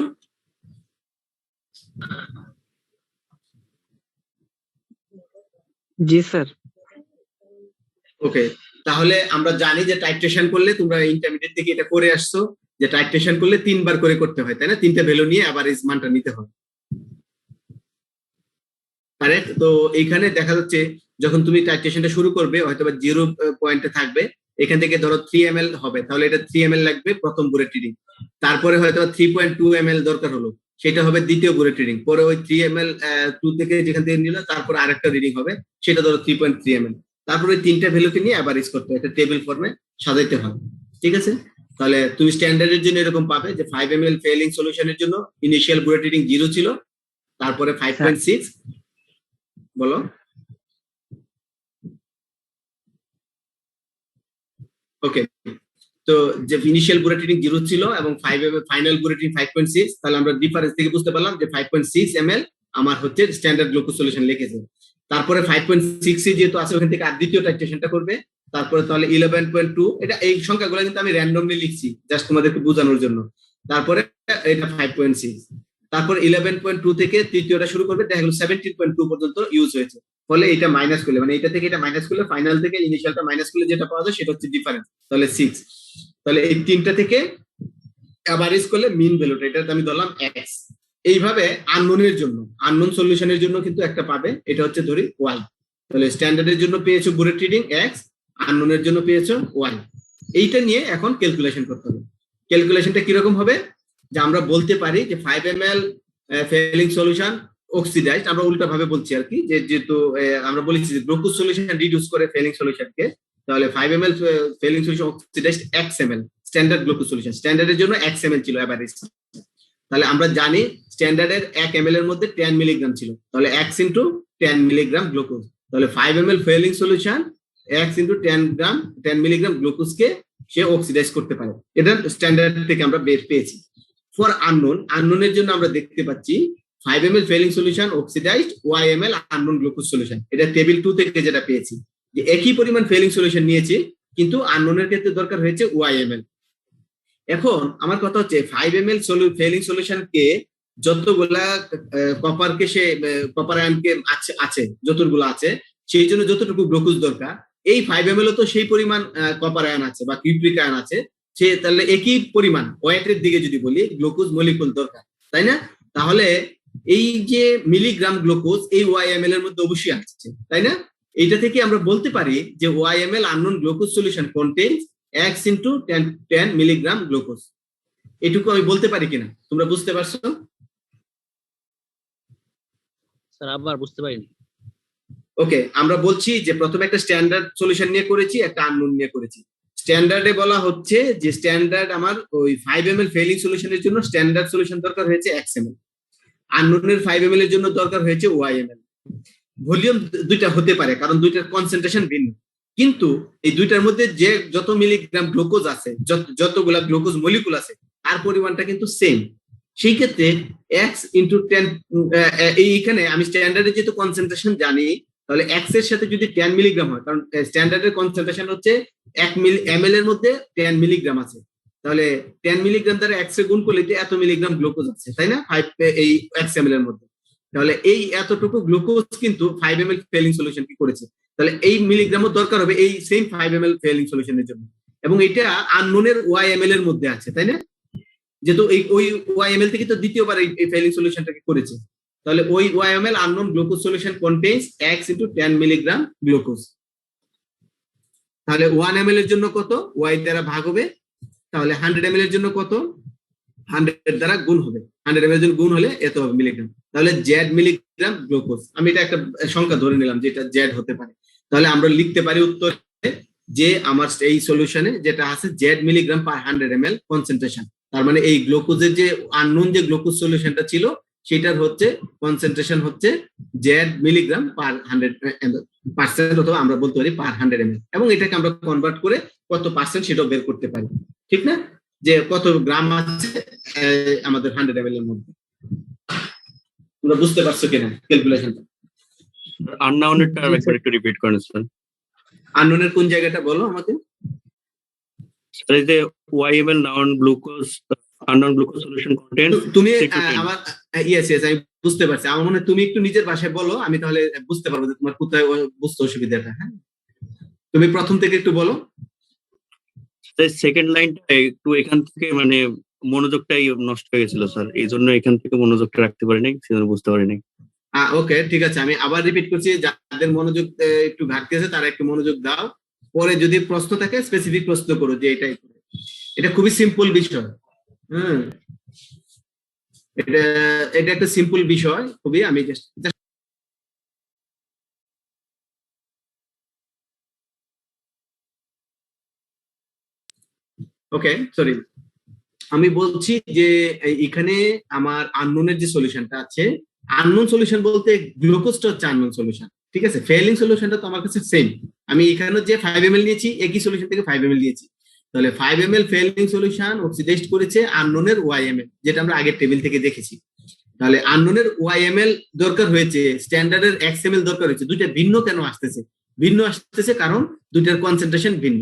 জি স্যার। ওকে, তাহলে আমরা জানি যে টাইট্রেশন করলে, তোমরা ইন্টারমিডিয়েট থেকে এটা করে আসছো, যে টাইট্রেশন করলে 3 বার করে করতে হয়, তাই না? 3টা ভ্যালু নিয়ে আবার এই মানটা নিতে হয়। কারেক্ট? তো এইখানে দেখা যাচ্ছে যখন তুমি টাইট্রেশনটা শুরু করবে হয়তো বা 0 পয়েন্টে থাকবে, এখান থেকে ধরো 3 ml হবে, তাহলে এটা 3 ml লাগবে প্রথম বুলেট রিডিং। তারপরে হয়তো 3.2 ml দরকার হলো, সেটা হবে দ্বিতীয় বুলেট রিডিং। পরে ওই 3 ml 2 থেকে যেখান থেকে নিল, তারপর আরেকটা রিডিং হবে, সেটা ধরো 3.3 ml। তারপরে ওই 3টা ভ্যালুকে নিয়ে অ্যাভারেজ করতে হয়, একটা টেবিল ফর্মে সাজাইতে হয়। ঠিক আছে? তাহলে তুমি স্ট্যান্ডার্ডের জন্য এরকম পাবে যে 5 ml ফেলিং সলিউশনের জন্য ইনিশিয়াল বুলেট রিডিং 0 ছিল, তারপরে 5.6। বলো। ওকে, তো যে ইনিশিয়াল বুলেট রিডিং 0 ছিল এবং ফাইনাল বুলেট রিডিং 5.6, তাহলে আমরা ডিফারেন্স থেকে বুঝতে পারলাম যে 5.6 ml আমার হচ্ছে স্ট্যান্ডার্ড গ্লুকোজ সলিউশন লিখেছে। তারপরে 5.6 যেহেতু আছে, ওখান থেকে আর দ্বিতীয় টাইট্রেশনটা করবে। তারপরে তাহলে 11.2, এটা এই সংখ্যাগুলো কিন্তু আমি র্যান্ডমলি লিখছি জাস্ট তোমাদেরকে বোঝানোর জন্য। তারপরে এটা 5.6, তারপর 11.2 থেকে তৃতীয়টা শুরু করবে, দেখা গেল 17.2 পর্যন্ত ইউজ হয়েছে। ফলে এটা মাইনাস করলে, মানে এটা থেকে এটা মাইনাস করলে, ফাইনাল থেকে ইনিশিয়ালটা মাইনাস করলে যেটা পাওয়া যায় সেটা হচ্ছে ডিফারেন্স, তাহলে 6। তাহলে এই 3টা থেকে অ্যাভারেজ করলে মিন ভ্যালুটা, এটা আমি ধরলাম x। এইভাবে আননোনের জন্য, আননোন সলিউশনের জন্য কিন্তু একটা পাবে, এটা হচ্ছে ধরি y। তাহলে স্ট্যান্ডার্ডের জন্য পেয়েছো বুলেট রিডিং x, আননোনের জন্য পেয়েছো y। এইটা নিয়ে এখন ক্যালকুলেশন করতে হবে। ক্যালকুলেশনটা কিরকম হবে, যে আমরা বলতে পারি যে 5 ml ফেলিং সলিউশন অক্সিডাইজড, আমরা উল্টা ভাবে বলছি আর কি, যে যেহেতু আমরা বলেছি যে গ্লুকোজ সলিউশন রিডিউস করে ফেলিং সলিউশনকে, তাহলে 5 ml Fehling solution oxidized x ml standard glucose solution, স্ট্যান্ডার্ডের জন্য x ml ছিল এভারেজ। তাহলে আমরা জানি স্ট্যান্ডার্ডের 1 ml এর মধ্যে 10 মিলিগ্রাম ছিল, তাহলে x ইনটু 10 মিলিগ্রাম গ্লুকোজ, তাহলে 5 ml Fehling solution x into 10 milligram গ্লুকোজকে সে অক্সিডাইজ করতে পারে। এটা স্ট্যান্ডার্ড থেকে আমরা বের পেয়েছি। ফর আননোনের জন্য আমরা দেখতে পাচ্ছি 5 ml Fehling solution oxidised y ml unknown glucose solution, এটা টেবিল 2 থেকে যেটা পেয়েছি, যে একই পরিমাণ ফেলিং সলিউশন নিয়েছি কিন্তু আননোনের ক্ষেত্রে দরকার হয়েছে y ml। এখন আমার কথা হচ্ছে 5 ml ফেলিং সলিউশনকে যতগুলা কপারকে সে কপার আয়নকে আছে যতগুলো আছে, সেই জন্য যতটুকু গ্লুকোজ দরকার, এই 5 ml তো সেই পরিমাণ কপার আয়ন আছে বা কিউপ্রিক আয়ন আছে, সে তাহলে একই পরিমাণ ওয়েটের দিকে যদি বলি গ্লুকোজ মলিকুল দরকার, তাই না? তাহলে এই যে মিলিগ্রাম গ্লুকোজ এই ওয়াইএমএল এর মধ্যে অবশ্যই আসছে, তাই না? এইটা থেকে আমরা বলতে পারি যে YML unknown glucose solution contains x into 10 milligram glucose. এটুকু আমি বলতে পারি কিনা, তোমরা বুঝতে পারছো? স্যার আবার বুঝতে পারিনি। ওকে, আমরা বলছি যে প্রথমে একটা স্ট্যান্ডার্ড সলিউশন নিয়ে করেছি, একটা আননোন নিয়ে করেছি। স্ট্যান্ডার্ডে বলা হচ্ছে যে স্ট্যান্ডার্ড আমার ওই 5 ml ফেলিং সলিউশনের জন্য স্ট্যান্ডার্ড সলিউশন দরকার হয়েছে x ml, আননোনের 5 ml এর জন্য দরকার হয়েছে y ml। ভলিউম দুইটা হতে পারে কারণ দুইটার কনসেন্ট্রেশন ভিন্ন, কিন্তু এই দুইটার মধ্যে যে যত মিলিগ্রাম গ্লুকোজ আছে, যতগুলা গ্লুকোজ মলিকুল আছে তার পরিমাণটা কিন্তু সেম। সেই ক্ষেত্রে x ইন্টু 10, এইখানে আমি স্ট্যান্ডার্ডে যেহেতু কনসেন্ট্রেশন জানি, তাহলে x এর সাথে যদি 10 মিলিগ্রাম হয়, কারণ স্ট্যান্ডার্ডের কনসেন্ট্রেশন হচ্ছে 1 ml এর মধ্যে 10 মিলিগ্রাম আছে, তাহলে 10 মিলিগ্রাম দ্বারা x এর গুণ করলে এত মিলিগ্রাম গ্লুকোজ আছে, তাই না? 5 এই x ml এর মধ্যে, তাহলে এই এতটুকু গ্লুকোজ কিন্তু 5 ml ফেলিং সলিউশন কি করেছে, তাহলে এই মিলিগ্রামও দরকার হবে এই সেম 5 ml ফেলিং সলিউশনের জন্য, এবং এটা আননোনের YML এর মধ্যে আছে, তাই না? যেহেতু এই ওই YML থেকে তো দ্বিতীয়বার এই ফেলিং সলিউশনটাকে করেছে, তাহলে ওই YML unknown glucose solution contains x into 10 milligram glucose. তাহলে 1 ml এর জন্য কত, y দ্বারা ভাগ হবে, তাহলে 100 ml এর জন্য কত, 100 দ্বারা গুণ হবে, 100 ml এর জন্য গুণ হলে এত হবে মিলিগ্রাম, তাহলে z মিলিগ্রাম গ্লুকোজ। আমি এটা একটা সংখ্যা ধরে নিলাম যে এটা z হতে পারে, তাহলে আমরা লিখতে পারি উত্তরে যে আমার এই সলিউশনে যেটা আছে z milligram per 100 ml concentration, তার মানে এই গ্লুকোজের যে আননোন যে গ্লুকোজ সলিউশনটা ছিল সেটার হচ্ছে কনসেন্ট্রেশন হচ্ছে z মিলিগ্রাম পার 100% অথবা আমরা বলতে পারি পার 100 ml, এবং এটাকে আমরা কনভার্ট করে কত পার্সেন্ট সেটাও বের করতে পারি, ঠিক না? যে কত গ্রাম আছে আমাদের 100 ml এর মধ্যে। তোমরা বুঝতে পারছো কিনা ক্যালকুলেশনটা? আননাউনেরটা আরেকবার একটু রিপিট করেন স্যার। আননোনের কোন জায়গাটা বলো আমাকে? স্যার এই যে YML noun glucose unknown glucose solution content তুমি আমার ইয়েস আমি বুঝতে পারছি, আমার মনে হয় তুমি একটু নিজের ভাষায় বলো, আমি তাহলে বুঝতে পারবো যে তোমার কোথায় বুঝতে অসুবিধাটা। হ্যাঁ, তুমি প্রথম থেকে একটু বলো। সেকেন্ড লাইনটা একটু এখান থেকে মানে মনোযোগটাই নষ্ট হয়ে গেছিল স্যার, এই জন্য এখান থেকে মনোযোগটা রাখতে পারিনি, সেজন্য বুঝতে পারিনি। ওকে, ঠিক আছে, আমি আবার রিপিট করছি, যাদের মনোযোগ একটু ঘাটতি আছে তারা একটু মনোযোগ দাও, পরে যদি প্রশ্ন থাকে স্পেসিফিক প্রশ্ন করো যে এটাই। এটা খুবই সিম্পল বিষয়। এটা এটা একটা সিম্পল বিষয় খুবই। আমি ওকে সরি, আমি বলছি যে এখানে আমার আননোনের যে সলিউশনটা আছে, আননোন সলিউশন বলতে গ্লুকোজটা হচ্ছে আননোন সলিউশন, ঠিক আছে? ফেলিং সলিউশনটা তো আমার কাছে সেম, আমি এখানে যে 5 ml নিয়েছি একই সলিউশন থেকে 5 ml নিয়েছি, তাহলে 5 ml ফেলিং সলিউশন অক্সিডাইজড করেছে আননোনের YML, যেটা আমরা আগের টেবিল থেকে দেখেছি। তাহলে আননোনের YML দরকার হয়েছে, স্ট্যান্ডার্ডের XML দরকার হয়েছে। দুইটা ভিন্ন কেন আসতেছে? ভিন্ন আসতেছে কারণ দুইটার কনসেন্ট্রেশন ভিন্ন,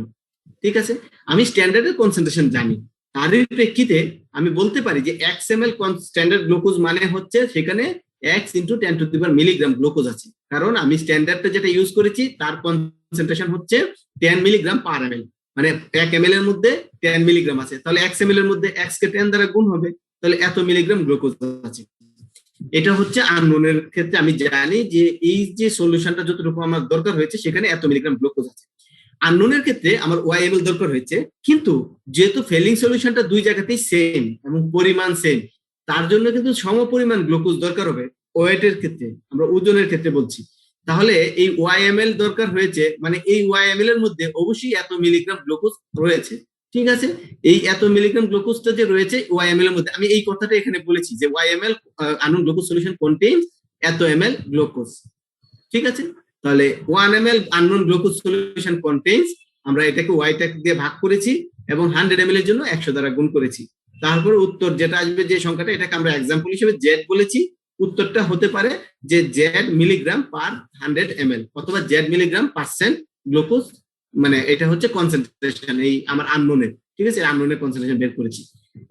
ঠিক আছে? আমি স্ট্যান্ডার্ডের কনসেন্ট্রেশন জানি, তার প্রেক্ষিতে আমি বলতে পারি যে XML স্ট্যান্ডার্ড গ্লুকোজ মানে হচ্ছে সেখানে x into 10 to the power milligram glucose আছে, কারণ আমি স্ট্যান্ডার্ডটা যেটা ইউজ করেছি তার কনসেন্ট্রেশন হচ্ছে 10 মিলিগ্রাম পার ml, মানে 1 ml এর মধ্যে 10 মিলিগ্রাম আছে, তাহলে XML এর মধ্যে x কে 10 দ্বারা গুণ হবে, তাহলে এত মিলিগ্রাম গ্লুকোজ আছে। এটা হচ্ছে আননোনের ক্ষেত্রে আমি জানি যে এই যে সলিউশনটা যতটুকু আমার দরকার হয়েছে সেখানে এত মিলিগ্রাম গ্লুকোজ আছে। আননোনের ক্ষেত্রে আমার YML দরকার হয়েছে, কিন্তু যেহেতু ফেলিং সলিউশনটা দুই জায়গাতেই সেম এবং পরিমাণ সেম, তার জন্য কিন্তু সম পরিমাণ গ্লুকোজ দরকার হবে ওয়েটের ক্ষেত্রে, আমরা ওজনের ক্ষেত্রে বলছি। তাহলে এই YML দরকার হয়েছে, মানে এই YML এর মধ্যে অবশ্যই এত মিলিগ্রাম গ্লুকোজ রয়েছে, ঠিক আছে? এই এত মিলিগ্রাম গ্লুকোজটা যে রয়েছে YML এর মধ্যে, আমি এই কথাটা এখানে বলেছি যে YML unknown glucose solution contains এত ml গ্লুকোজ, ঠিক আছে? তাহলে 1 ml unknown glucose solution contains, আমরা এটাকে y দিয়ে ভাগ করেছি এবং 100 ml এর জন্য 100 দ্বারা গুণ করেছি। তারপর উত্তর যেটা আসবে যে সংখ্যাটা, এটাকে আমরা एग्जांपल হিসেবে z বলেছি, উত্তরটা হতে পারে যে z মিলিগ্রাম পার 100 ml অথবা z মিলিগ্রাম পার্সেন্ট গ্লুকোজ, মানে এটা হচ্ছে কনসেন্ট্রেশন এই আমার আননোনের, ঠিক আছে? আননোনের কনসেন্ট্রেশন বের করেছি।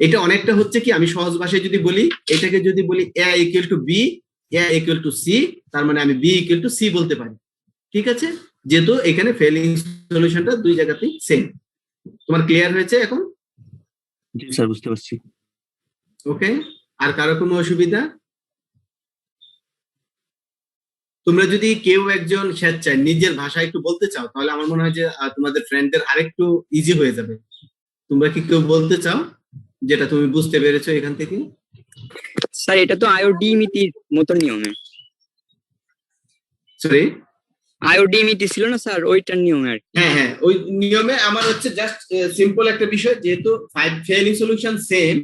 এটা অনেকটা হচ্ছে কি, আমি সহজ ভাষায় যদি বলি, এটাকে যদি বলি a equal to b, a equal to c, তার মানে আমি b ইকুয়াল টু c বলতে পারি, ঠিক আছে? যেহেতু এখানে ফেলিং সলিউশনটা দুই জায়গাতেই সেম। তোমার ক্লিয়ার হয়েছে এখন? জি স্যার, বুঝতে পারছি। ওকে, আর কারো কোনো অসুবিধা? তোমরা যদি কেউ একজন স্বেচ্ছায় নিজের ভাষা একটু বলতে চাও, তাহলে আমার মনে হয় যে তোমাদের ফ্রেন্ডদের আরেকটু ইজি হয়ে যাবে। তোমরা কি কেউ বলতে চাও যেটা তুমি বুঝতে পেরেছো এখান থেকে? স্যার এটা তো আইওডিমিতির মতো নিয়মে, সরি, আইওডিমিতি ছিল না স্যার, ওইটার নিয়মে আর কি। হ্যাঁ হ্যাঁ, ওই নিয়মে আমার হচ্ছে জাস্ট সিম্পল একটা বিষয়, যেহেতু 5 ফেলিং সলিউশন সেম,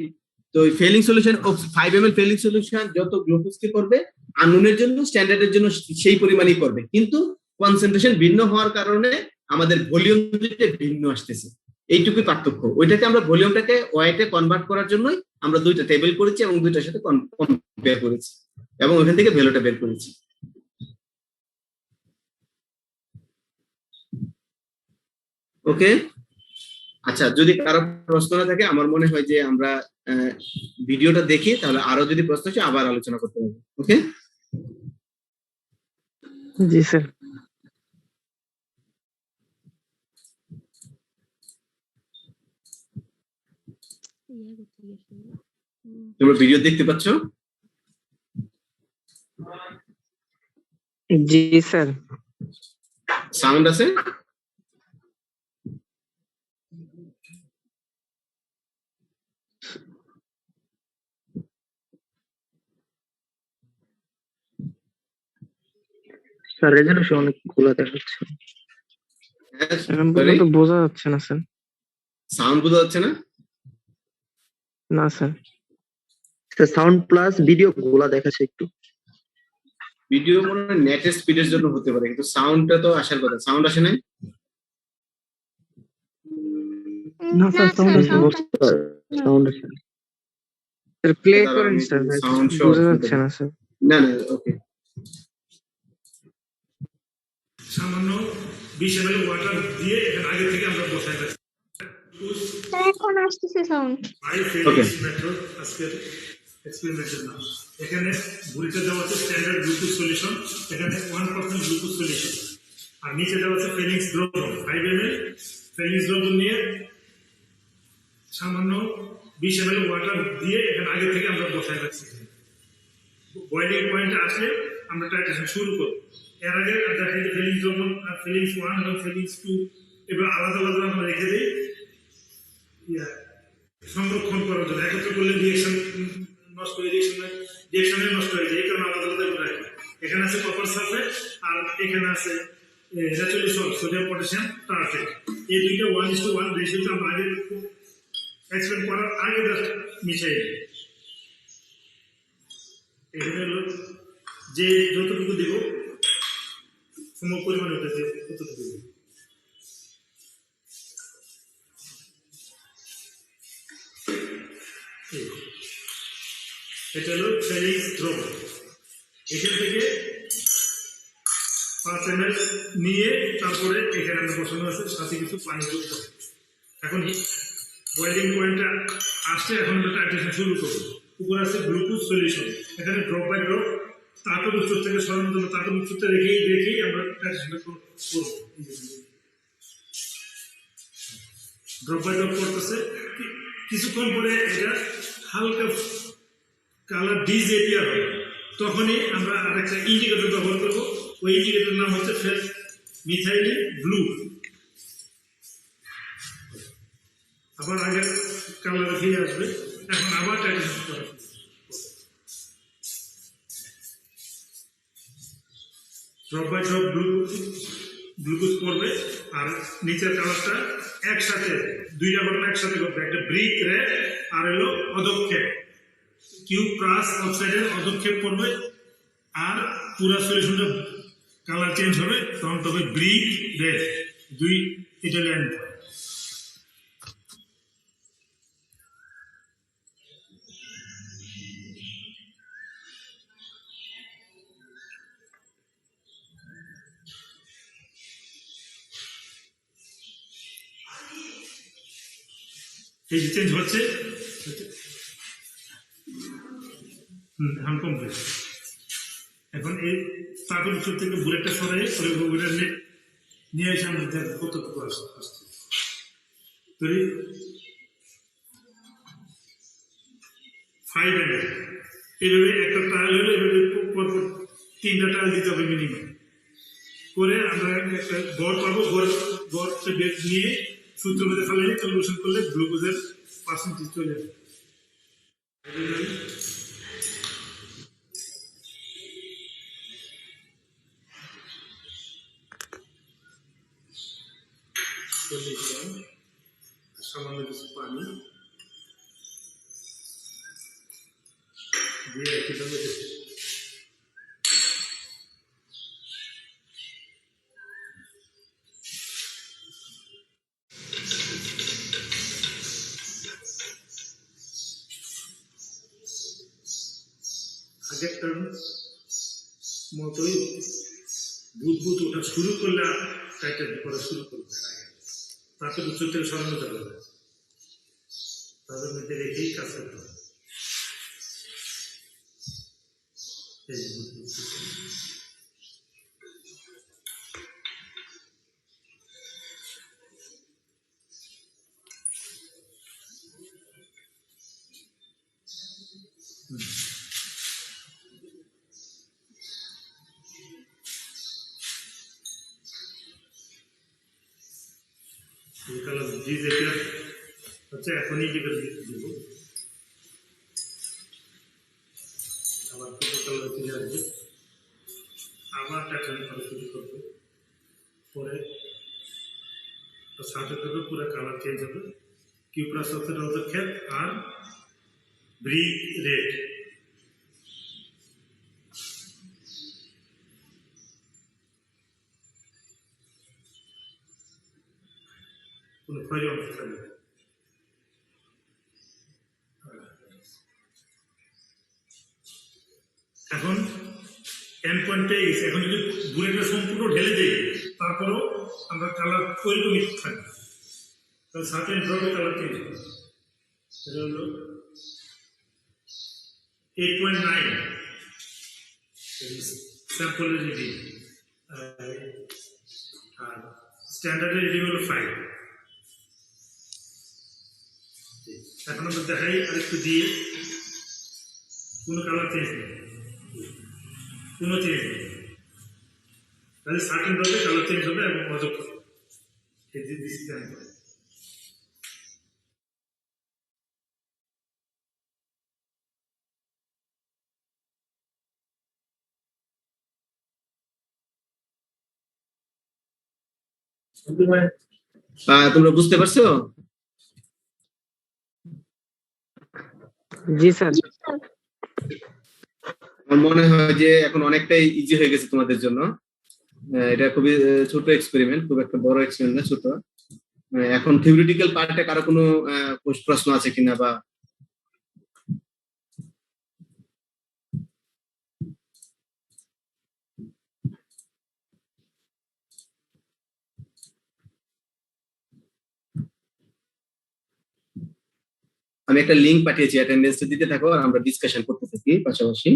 তো ওই felling solution 5 ml Fehling solution যত গ্লুকোজকে করবে, আননোনের জন্য স্ট্যান্ডার্ডের জন্য সেই পরিমাণই করবে, কিন্তু কনসেন্ট্রেশন ভিন্ন হওয়ার কারণে আমাদের ভলিউম ভিন্ন আসতেছে, এইটুকুই পার্থক্য। ওইটাকে আমরা ভলিউমটাকে ওয়াইটে কনভার্ট করার জন্যই আমরা দুইটা টেবিল করেছি এবং দুইটার সাথে কম্পেয়ার করেছি এবং ওখান থেকে ভ্যালুটা বের করেছি। ওকে, আচ্ছা, যদি কারো প্রশ্ন না থাকে, আমার মনে হয় যে আমরা ভিডিওটা দেখি, তাহলে আরো যদি প্রশ্ন আছে আবার আলোচনা করতে পারবো। ওকে, জি স্যার। তোমরা ভিডিও দেখতে পাচ্ছ? জি স্যার। সাউন্ড আছে? স্যার রেজলিউশন অনেক গুলা দেখাচ্ছে। এখন পর্যন্ত বোঝা যাচ্ছে না স্যার। সাউন্ড বোঝা যাচ্ছে না? না sir. Sir sound plus video গুলা দেখাচ্ছে একটু। ভিডিও মনে হয় নেটের স্পিডের জন্য হতে পারে, কিন্তু সাউন্ডটা তো আসার কথা। সাউন্ড আসে নাই? না স্যার, সাউন্ড আসছে। সাউন্ড আসে। স্যার প্লে দাঁড়াও, করেন আমি স্যার, sound show বোঝা করতে যাচ্ছে পারি। না স্যার। না না, ওকে। সামান্য 20 ml ওয়াটার দিয়ে এখানে আগে থেকে আমরা বসাই রাখছি। এখন আসতেছে সাউন্ড। ওকে, মেথড আজকের এক্সপেরিমেন্টের নাম। এখানে বুড়িতে দেওয়া আছে স্ট্যান্ডার্ড গ্লুকোজ সলিউশন, এখানে 1% গ্লুকোজ সলিউশন, আর নিচে দেওয়া আছে ফেলিক্স দ্রবণ 5 ml। ফেলিক্স দ্রবণ নিয়ে সামান্য 20 ml ওয়াটার দিয়ে এখানে আগে থেকে আমরা বসাই রাখছি। বয়েলিং পয়েন্টে আসলে আমরা টাইট্রেশন শুরু করব। এর আগে দেখাই যে ফেলিক্স দ্রবণ আর ফেলিক্স 1 এবং ফেলিক্স 2 এবার আলাদা আলাদা আমরা রেখে দিই সংরক্ষণ করার জন্য। একত্র করলে রিয়েকশন নষ্ট হয়ে রিয়েকশনে নষ্ট হয়ে যায়, এই কারণে আলাদা আলাদা করে রাখি। এখানে আছে কপার সালফেট আর এখানে আছে ন্যাচুরালি সোডিয়াম পটাশিয়াম টার্ফেট। এই দুইটা 1:1 রেশিওতে আমরা আগে এক্সপেরিমেন্ট করার আগে জাস্ট মিশাই দিই। এখানে হলো যে যতটুকু দিব সম পরিমাণে ওটাতে কতটুকু দিব। এটা হলো ফেলিক্স দ্রবণ। এখান থেকে 5 ml নিয়ে তারপরে এখানে আমরা বসানো আছে, সাথে কিছু পানি যোগ করে। এখন বয়েলিং পয়েন্টটা আসছে, এখন আমরা টাইট্রেশন শুরু করবো। উপরে আছে গ্লুকোজ সলিউশন, এখানে ড্রপ বাই ড্রপ তাপের উৎস থেকে সরানোর জন্য তাপের উৎসটা রেখেই আমরা টাইট্রেশনটা করবো। ড্রপ বাই ড্রপ করতেছে, কিছুক্ষণ পরে এটা হালকা কালার ডিজেপিয়ার হয়, তখনই আমরা আরেকটা ইন্ডিকেটর ব্যবহার করবো। ওই ইন্ডিকেটর নাম হচ্ছে মিথাইল ব্লু। আবার আগের কালার ফিরে আসবে। এখন আবার টাইট্রেশন করা ড্রপ বাই ড্রপ গ্লুকোজ করবে, আর নিচের কালারটা একসাথে দুইটা ঘটনা একসাথে করবে, একটা ব্রিক রে আর হলো অদক্ষেপ, কিউব প্লাস অক্সাইডের অদক্ষেপ করবে, আর পুরো সলিউশনটা কালার চেঞ্জ হবে, তখন তবে ব্রিক রেড দুই ইটালিয়ান। এই চেঞ্জ হচ্ছে কমপ্লিট। এখন এই তাপের উৎস থেকে বুলেটটা সরাই নিয়ে এসে আমরা কতটুকু আসছে তৈরি 5 ml এইভাবে একটা ট্রায়াল হলে এইভাবে পরপর 3টা ট্রায়াল দিতে হবে মিনিমাম করে আমরা একটা গড় পাবো গড় বেগ নিয়ে সূত্রের মধ্যে ফেলে ক্যালকুলেশন করলে গ্লুকোজের পার্সেন্টেজ চলে যাবে সামান্য কিছু পানি দিয়ে একইভাবে আগেরটার মতোই বুদবুদ ওটা শুরু করলে টাইটেল করা শুরু করবে তারপরে উচ্চ থেকে সরানো যাবে তাদের মধ্যে রেখেই কাজ করতে হবে হচ্ছে এখনই যেটা দিব আবার কালার ফিরে আসবে আবার প্যাটার্ন করা শুরু করবে পরে সাথে সাথে পুরো কালার চেঞ্জ হবে কিউপ্রাস হচ্ছে ক্ষেত আর ব্রিক রেড কোনো ক্ষয় অংশ থাকবে এখন এন্ড পয়েন্টে এখন যদি বুলেটটা সম্পূর্ণ ঢেলে দেই তারপরেও আমরা কালার তৈরি করে থাকবে তাহলে সাথে ড্রপে কালার চেঞ্জ হবে এটা হলো 8.9 স্যাম্পলের রিডিং আর স্ট্যান্ডার্ডের রিডিং হলো 5 এখন আমরা দেখাই আরেকটু দিয়ে কোনো কালার চেঞ্জ নেই কোনো চেঞ্জ নেই তাহলে সার্টেন ড্রপে কালার চেঞ্জ হবে এবং অযোগ্য তোমরা বুঝতে পারছো? জি স্যার। আমার মনে হয় যে এখন অনেকটাই ইজি হয়ে গেছে তোমাদের জন্য। এটা খুবই ছোট এক্সপেরিমেন্ট, খুব একটা বড় এক্সপেরিমেন্ট না, ছোট। এখন থিওরিটিক্যাল পার্টে কারো কোনো প্রশ্ন আছে কিনা বা আমি একটা লিংক পাঠিয়েছি, অ্যাটেন্ডেন্সটা দিতে থাকো আর আমরা ডিসকাশন করতে থাকি পাশাপাশি।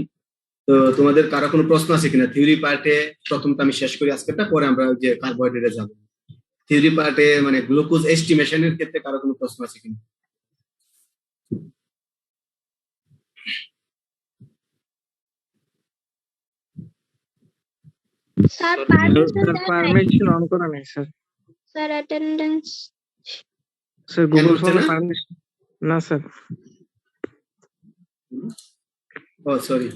তো তোমাদের কারো কোনো প্রশ্ন আছে কিনা? থিওরি পার্টে প্রথমটা আমি শেষ করি আজকেরটা, পরে আমরা যে কার্বোহাইড্রেটে যাব। থিওরি পার্টে মানে গ্লুকোজ এস্টিমেশনের ক্ষেত্রে কারো কোনো প্রশ্ন আছে কিনা? স্যার পারমিশন অন করা নেই sir. Sir attendance sir Google ফর্মে পারমিশন না স্যার। ও সরি,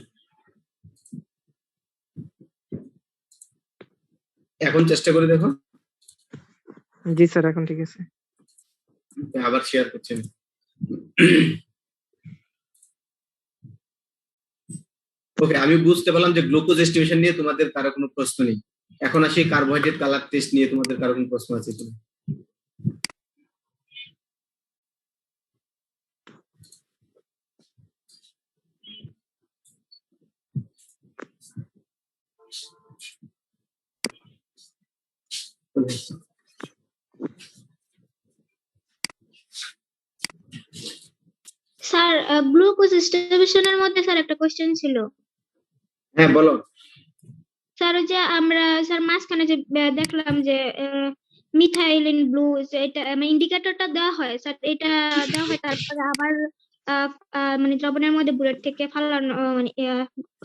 এখন চেষ্টা করে দেখো। জি স্যার এখন ঠিক আছে। আবার শেয়ার করছি। ওকে, আমি বুঝতে পারলাম যে গ্লুকোজ এস্টিমেশন নিয়ে তোমাদের কারো কোনো প্রশ্ন নেই। এখন আসি কার্বোহাইড্রেট কালার টেস্ট নিয়ে তোমাদের কারো কোনো প্রশ্ন আছে কিনা? স্যার গ্লুকোজ স্টেশনের মধ্যে স্যার একটা কোশ্চেন ছিল। হ্যাঁ বলো। স্যার ওই যে আমরা স্যার মাঝখানে যে দেখলাম যে মিথাইলিন ব্লু, এটা ইন্ডিকেটরটা দেওয়া হয় স্যার, এটা দেওয়া হয় তারপরে আবার মানে দ্রবণের মধ্যে বুলেট থেকে ফালানো মানে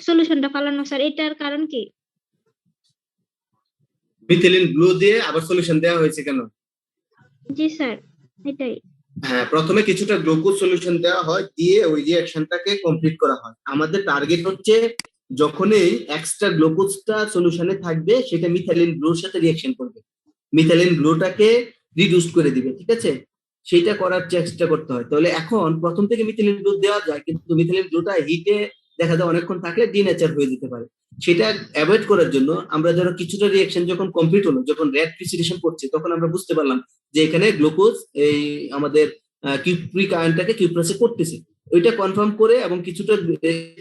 সলিউশনটা ফালানো স্যার, এটার কারণ কি? মিথিলিন ব্লু দিয়ে আবার সলিউশন দেওয়া হয়েছে কেন? জি স্যার, এটাই। হ্যাঁ, প্রথমে কিছুটা গ্লুকোজ সলিউশন দেওয়া হয়, দিয়ে ওই রিঅ্যাকশনটাকে কমপ্লিট করা হয়। আমাদের টার্গেট হচ্ছে যখনই এক্সট্রা গ্লুকোজটা সলিউশনে থাকবে সেটা মিথাইলিন ব্লুর সাথে রিঅ্যাকশন করবে, মিথাইলিন ব্লুটাকে রিডিউস করে দিবে, ঠিক আছে? সেটা করার চেষ্টা করতে হয়। তাহলে এখন প্রথম থেকে মিথাইলিন ব্লু দেওয়া যায়, কিন্তু মিথাইলিন ব্লুটা হিটে দেখা যায় অনেকক্ষণ থাকলে ডিনেচার হয়ে যেতে পারে। সেটা অ্যাভয়েড করার জন্য আমরা ধরো কিছুটা রিঅ্যাকশন যখন কমপ্লিট হলো, যখন রেড প্রিসিডেশন করছে, তখন আমরা বুঝতে পারলাম যে এখানে গ্লুকোজ এই আমাদের কিউপ্রিক আয়নটাকে কিউপ্রাসে করতেছে। ওইটা কনফার্ম করে এবং কিছুটা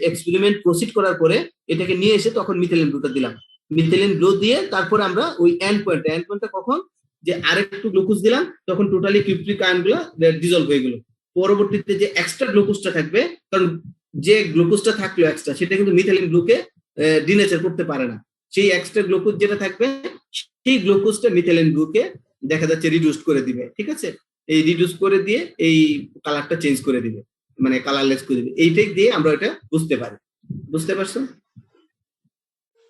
এক্সপেরিমেন্ট প্রসিড করার পরে এটাকে নিয়ে এসে তখন মিথাইলিন ব্লুটা দিলাম। মিথাইলিন ব্লু দিয়ে তারপরে আমরা ওই এন্ড পয়েন্টটা কখন যে আরেকটু গ্লুকোজ দিলাম, তখন টোটালি কিউপ্রিক আয়নগুলো ডিজলভ হয়ে গেল। পরবর্তীতে যে এক্সট্রা গ্লুকোজটা থাকবে, কারণ যে গ্লুকোজটা থাকলো এক্সট্রা, সেটা কিন্তু মিথাইলিন ব্লুকে ডিনেচার করতে পারে না। সেই এক্সট্রা গ্লুকোজ যেটা থাকবে, সেই গ্লুকোজটা মিথাইলিন ব্লুকে দেখা যাচ্ছে রিডিউস করে দিবে, ঠিক আছে? এই রিডিউস করে দিয়ে এই কালারটা চেঞ্জ করে দিবে, মানে কালারলেস করে দিবে। এইটাই দিয়ে আমরা এটা বুঝতে পারি। বুঝতে পারছো?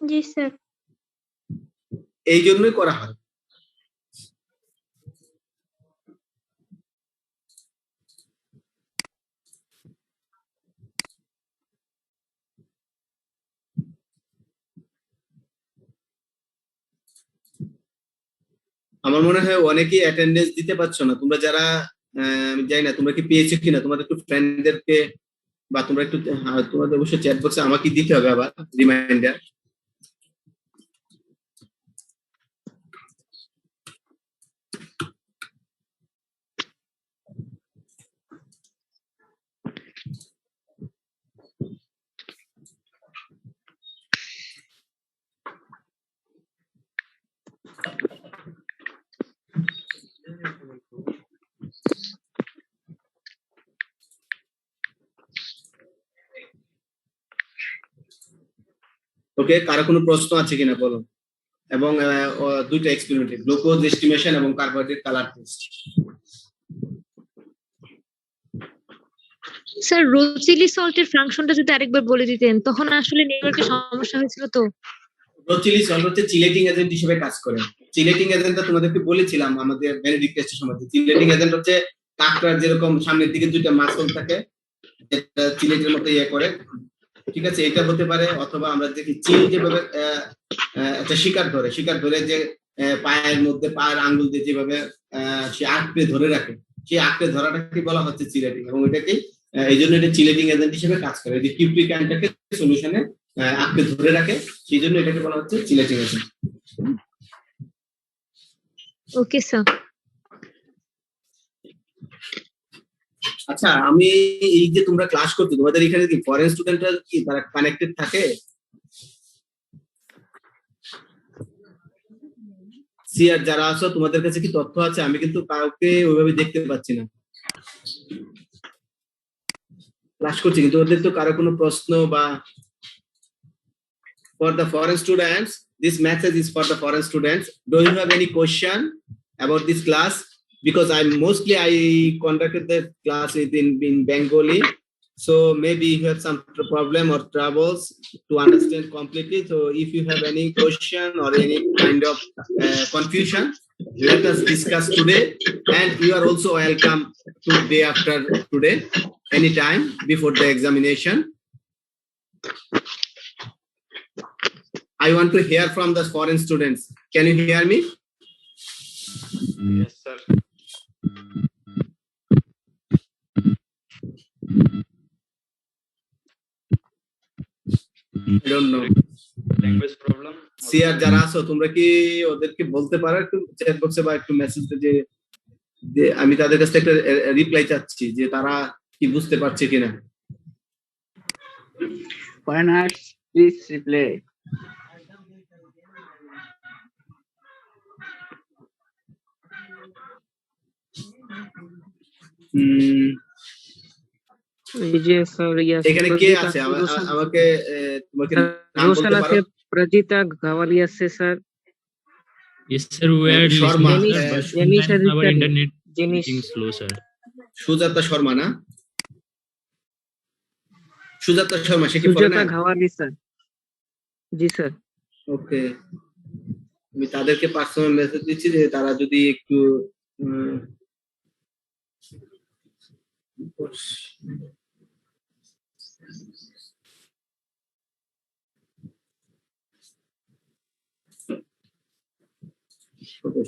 জি স্যার। এই জন্যই করা হয়। আমার মনে হয় অনেকেই অ্যাটেন্ডেন্স দিতে পারছো না। তোমরা যারা আমি জানি না তোমরা কি পেয়েছো কিনা, তোমাদের একটু ফ্রেন্ডদেরকে বা তোমরা একটু তোমাদের অবশ্যই চ্যাট বক্সে আমাকে দিতে হবে আবার রিমাইন্ডার। ওকে, কারো কোনো প্রশ্ন আছে কিনা বলো। এবং দুইটা এক্সপেরিমেন্ট, গ্লুকোজ এস্টিমেশন এবং কার্বোহাইড্রেট কালার টেস্ট। স্যার রোচিলি সল্টের ফাংশনটা যদি আরেকবার বলে দিতেন, তখন আসলে নেটওয়ার্কের সমস্যা হয়েছিল তো। রোচিলি সল্ট হচ্ছে চিলেটিং এজেন্ট হিসেবে কাজ করে। চিলেটিং এজেন্টটা তোমাদেরকে বলেছিলাম আমাদের বেনেডিক্ট টেস্টের সময়। চিলেটিং এজেন্ট হচ্ছে কাঁকড়ার যেরকম সামনের দিকে দুইটা মাসল থাকে, যেটা চিলেটের মতো ইয়ে করে, ঠিক আছে? এটা হতে পারে, অথবা আমরা দেখি চিল যেভাবে একটা শিকার ধরে যে পায়ের মধ্যে পায়ের আঙ্গুল দিয়ে যেভাবে সে আঁকড়ে ধরে রাখে, সেই আঁকড়ে ধরাটাকে বলা হচ্ছে চিলেটিং। এবং এটাকে এই জন্য এটা চিলেটিং এজেন্ট হিসেবে কাজ করে, যে কিউপ্রিক আয়নটাকে সলিউশনে আঁকড়ে ধরে রাখে, সেই জন্য এটাকে বলা হচ্ছে চিলেটিং এজেন্ট। Okay sir. আচ্ছা, আমি এই যে তোমরা ক্লাস করছো, তোমাদের এখানে কি ফরেন স্টুডেন্টরা কি তারা কানেক্টেড থাকে? সিআর যারা আছো, তোমাদের কাছে কি তথ্য আছে? আমি কিন্তু কাউকে ওইভাবে দেখতে পাচ্ছি না। ক্লাস করছি কিন্তু ওদের তো কারো কোনো প্রশ্ন বা for the foreign students, this message is for the foreign students. Do you have any question about this class? Because I conducted the class in Bengali, so maybe you have some problem or troubles to understand completely. So if you have any question or any kind of confusion, let us discuss today. And you are also welcome to day after today, anytime before the examination. I want to hear from the foreign students. Can you hear me? Yes, sir. I don't know. Language problem. CR যারা আছো, তোমরা কি ওদেরকে বলতে পারো একটু chat বক্সে বা একটু মেসেজ যে আমি তাদের কাছ থেকে একটা রিপ্লাই চাচ্ছি যে তারা কি বুঝতে পারছে কিনা। Foreigners, please reply. এই যে স্যার এখানে কে আছে আমাকে তোমাকে নাম বলতে রোশন আছে, পারো? প্রজিতা গাওয়ালি আছে sir. Yes, sir. We are Sharma. listening, sir, but Janish sometimes our Aditya. internet Janish. is slow, sir. Sujata Sharma না? সুজাতা শর্মা, সে কি সুজাতা ফরেনার? ঘাওয়ালি স্যার। জি স্যার। ওকে, আমি তাদেরকে পার্সোনাল মেসেজ দিচ্ছি যে তারা যদি একটু উম,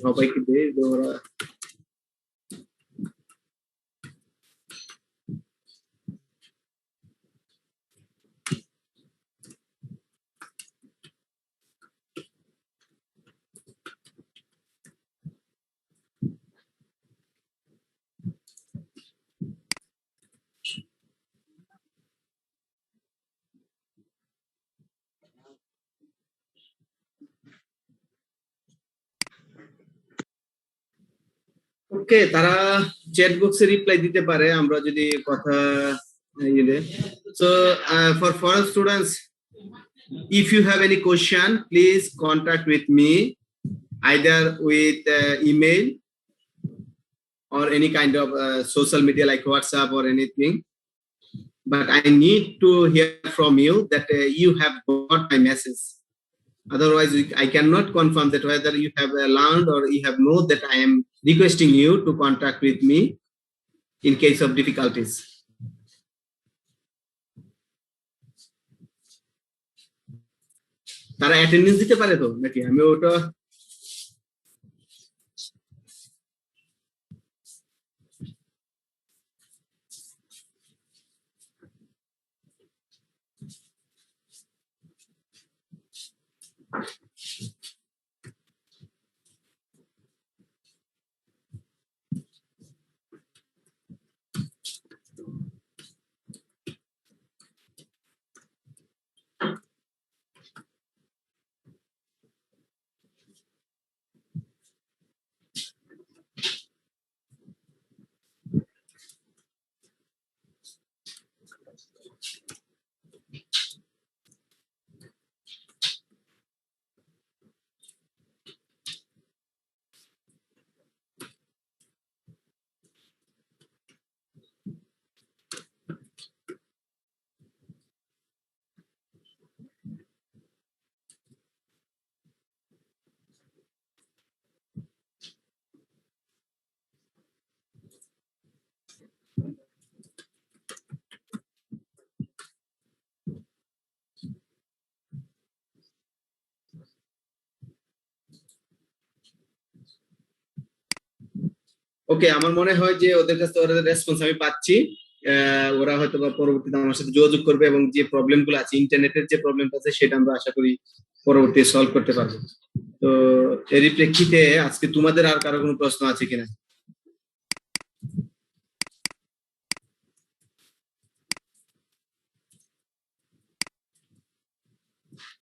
সবাইকে দে ওরা। ওকে, তারা চ্যাট বক্সে রিপ্লাই দিতে পারে আমরা যদি কথা so for foreign students, if you have any question, please contact with me either with email or any kind of social media like WhatsApp or anything. But I need to hear from you that you have got my message. Otherwise, I cannot confirm that whether you have learned or you have known that I am requesting you to contact with me in case of difficulties. তারা attendance দিতে পারে তো নাকি? আমি ওটা ওকে, আমার মনে হয় যে ওদের কাছে ওদের রেসপন্স আমি পাচ্ছি। ওরা হয়তো বা পরবর্তীতে আমার সাথে যোগাযোগ করবে এবং যে প্রবলেম গুলো আছে, ইন্টারনেটের যে প্রবলেমটা আছে সেটা আমরা আশা করি পরবর্তী সলভ করতে পারবো। তো এরই প্রেক্ষিতে আজকে তোমাদের আর কারো কোনো প্রশ্ন আছে কিনা?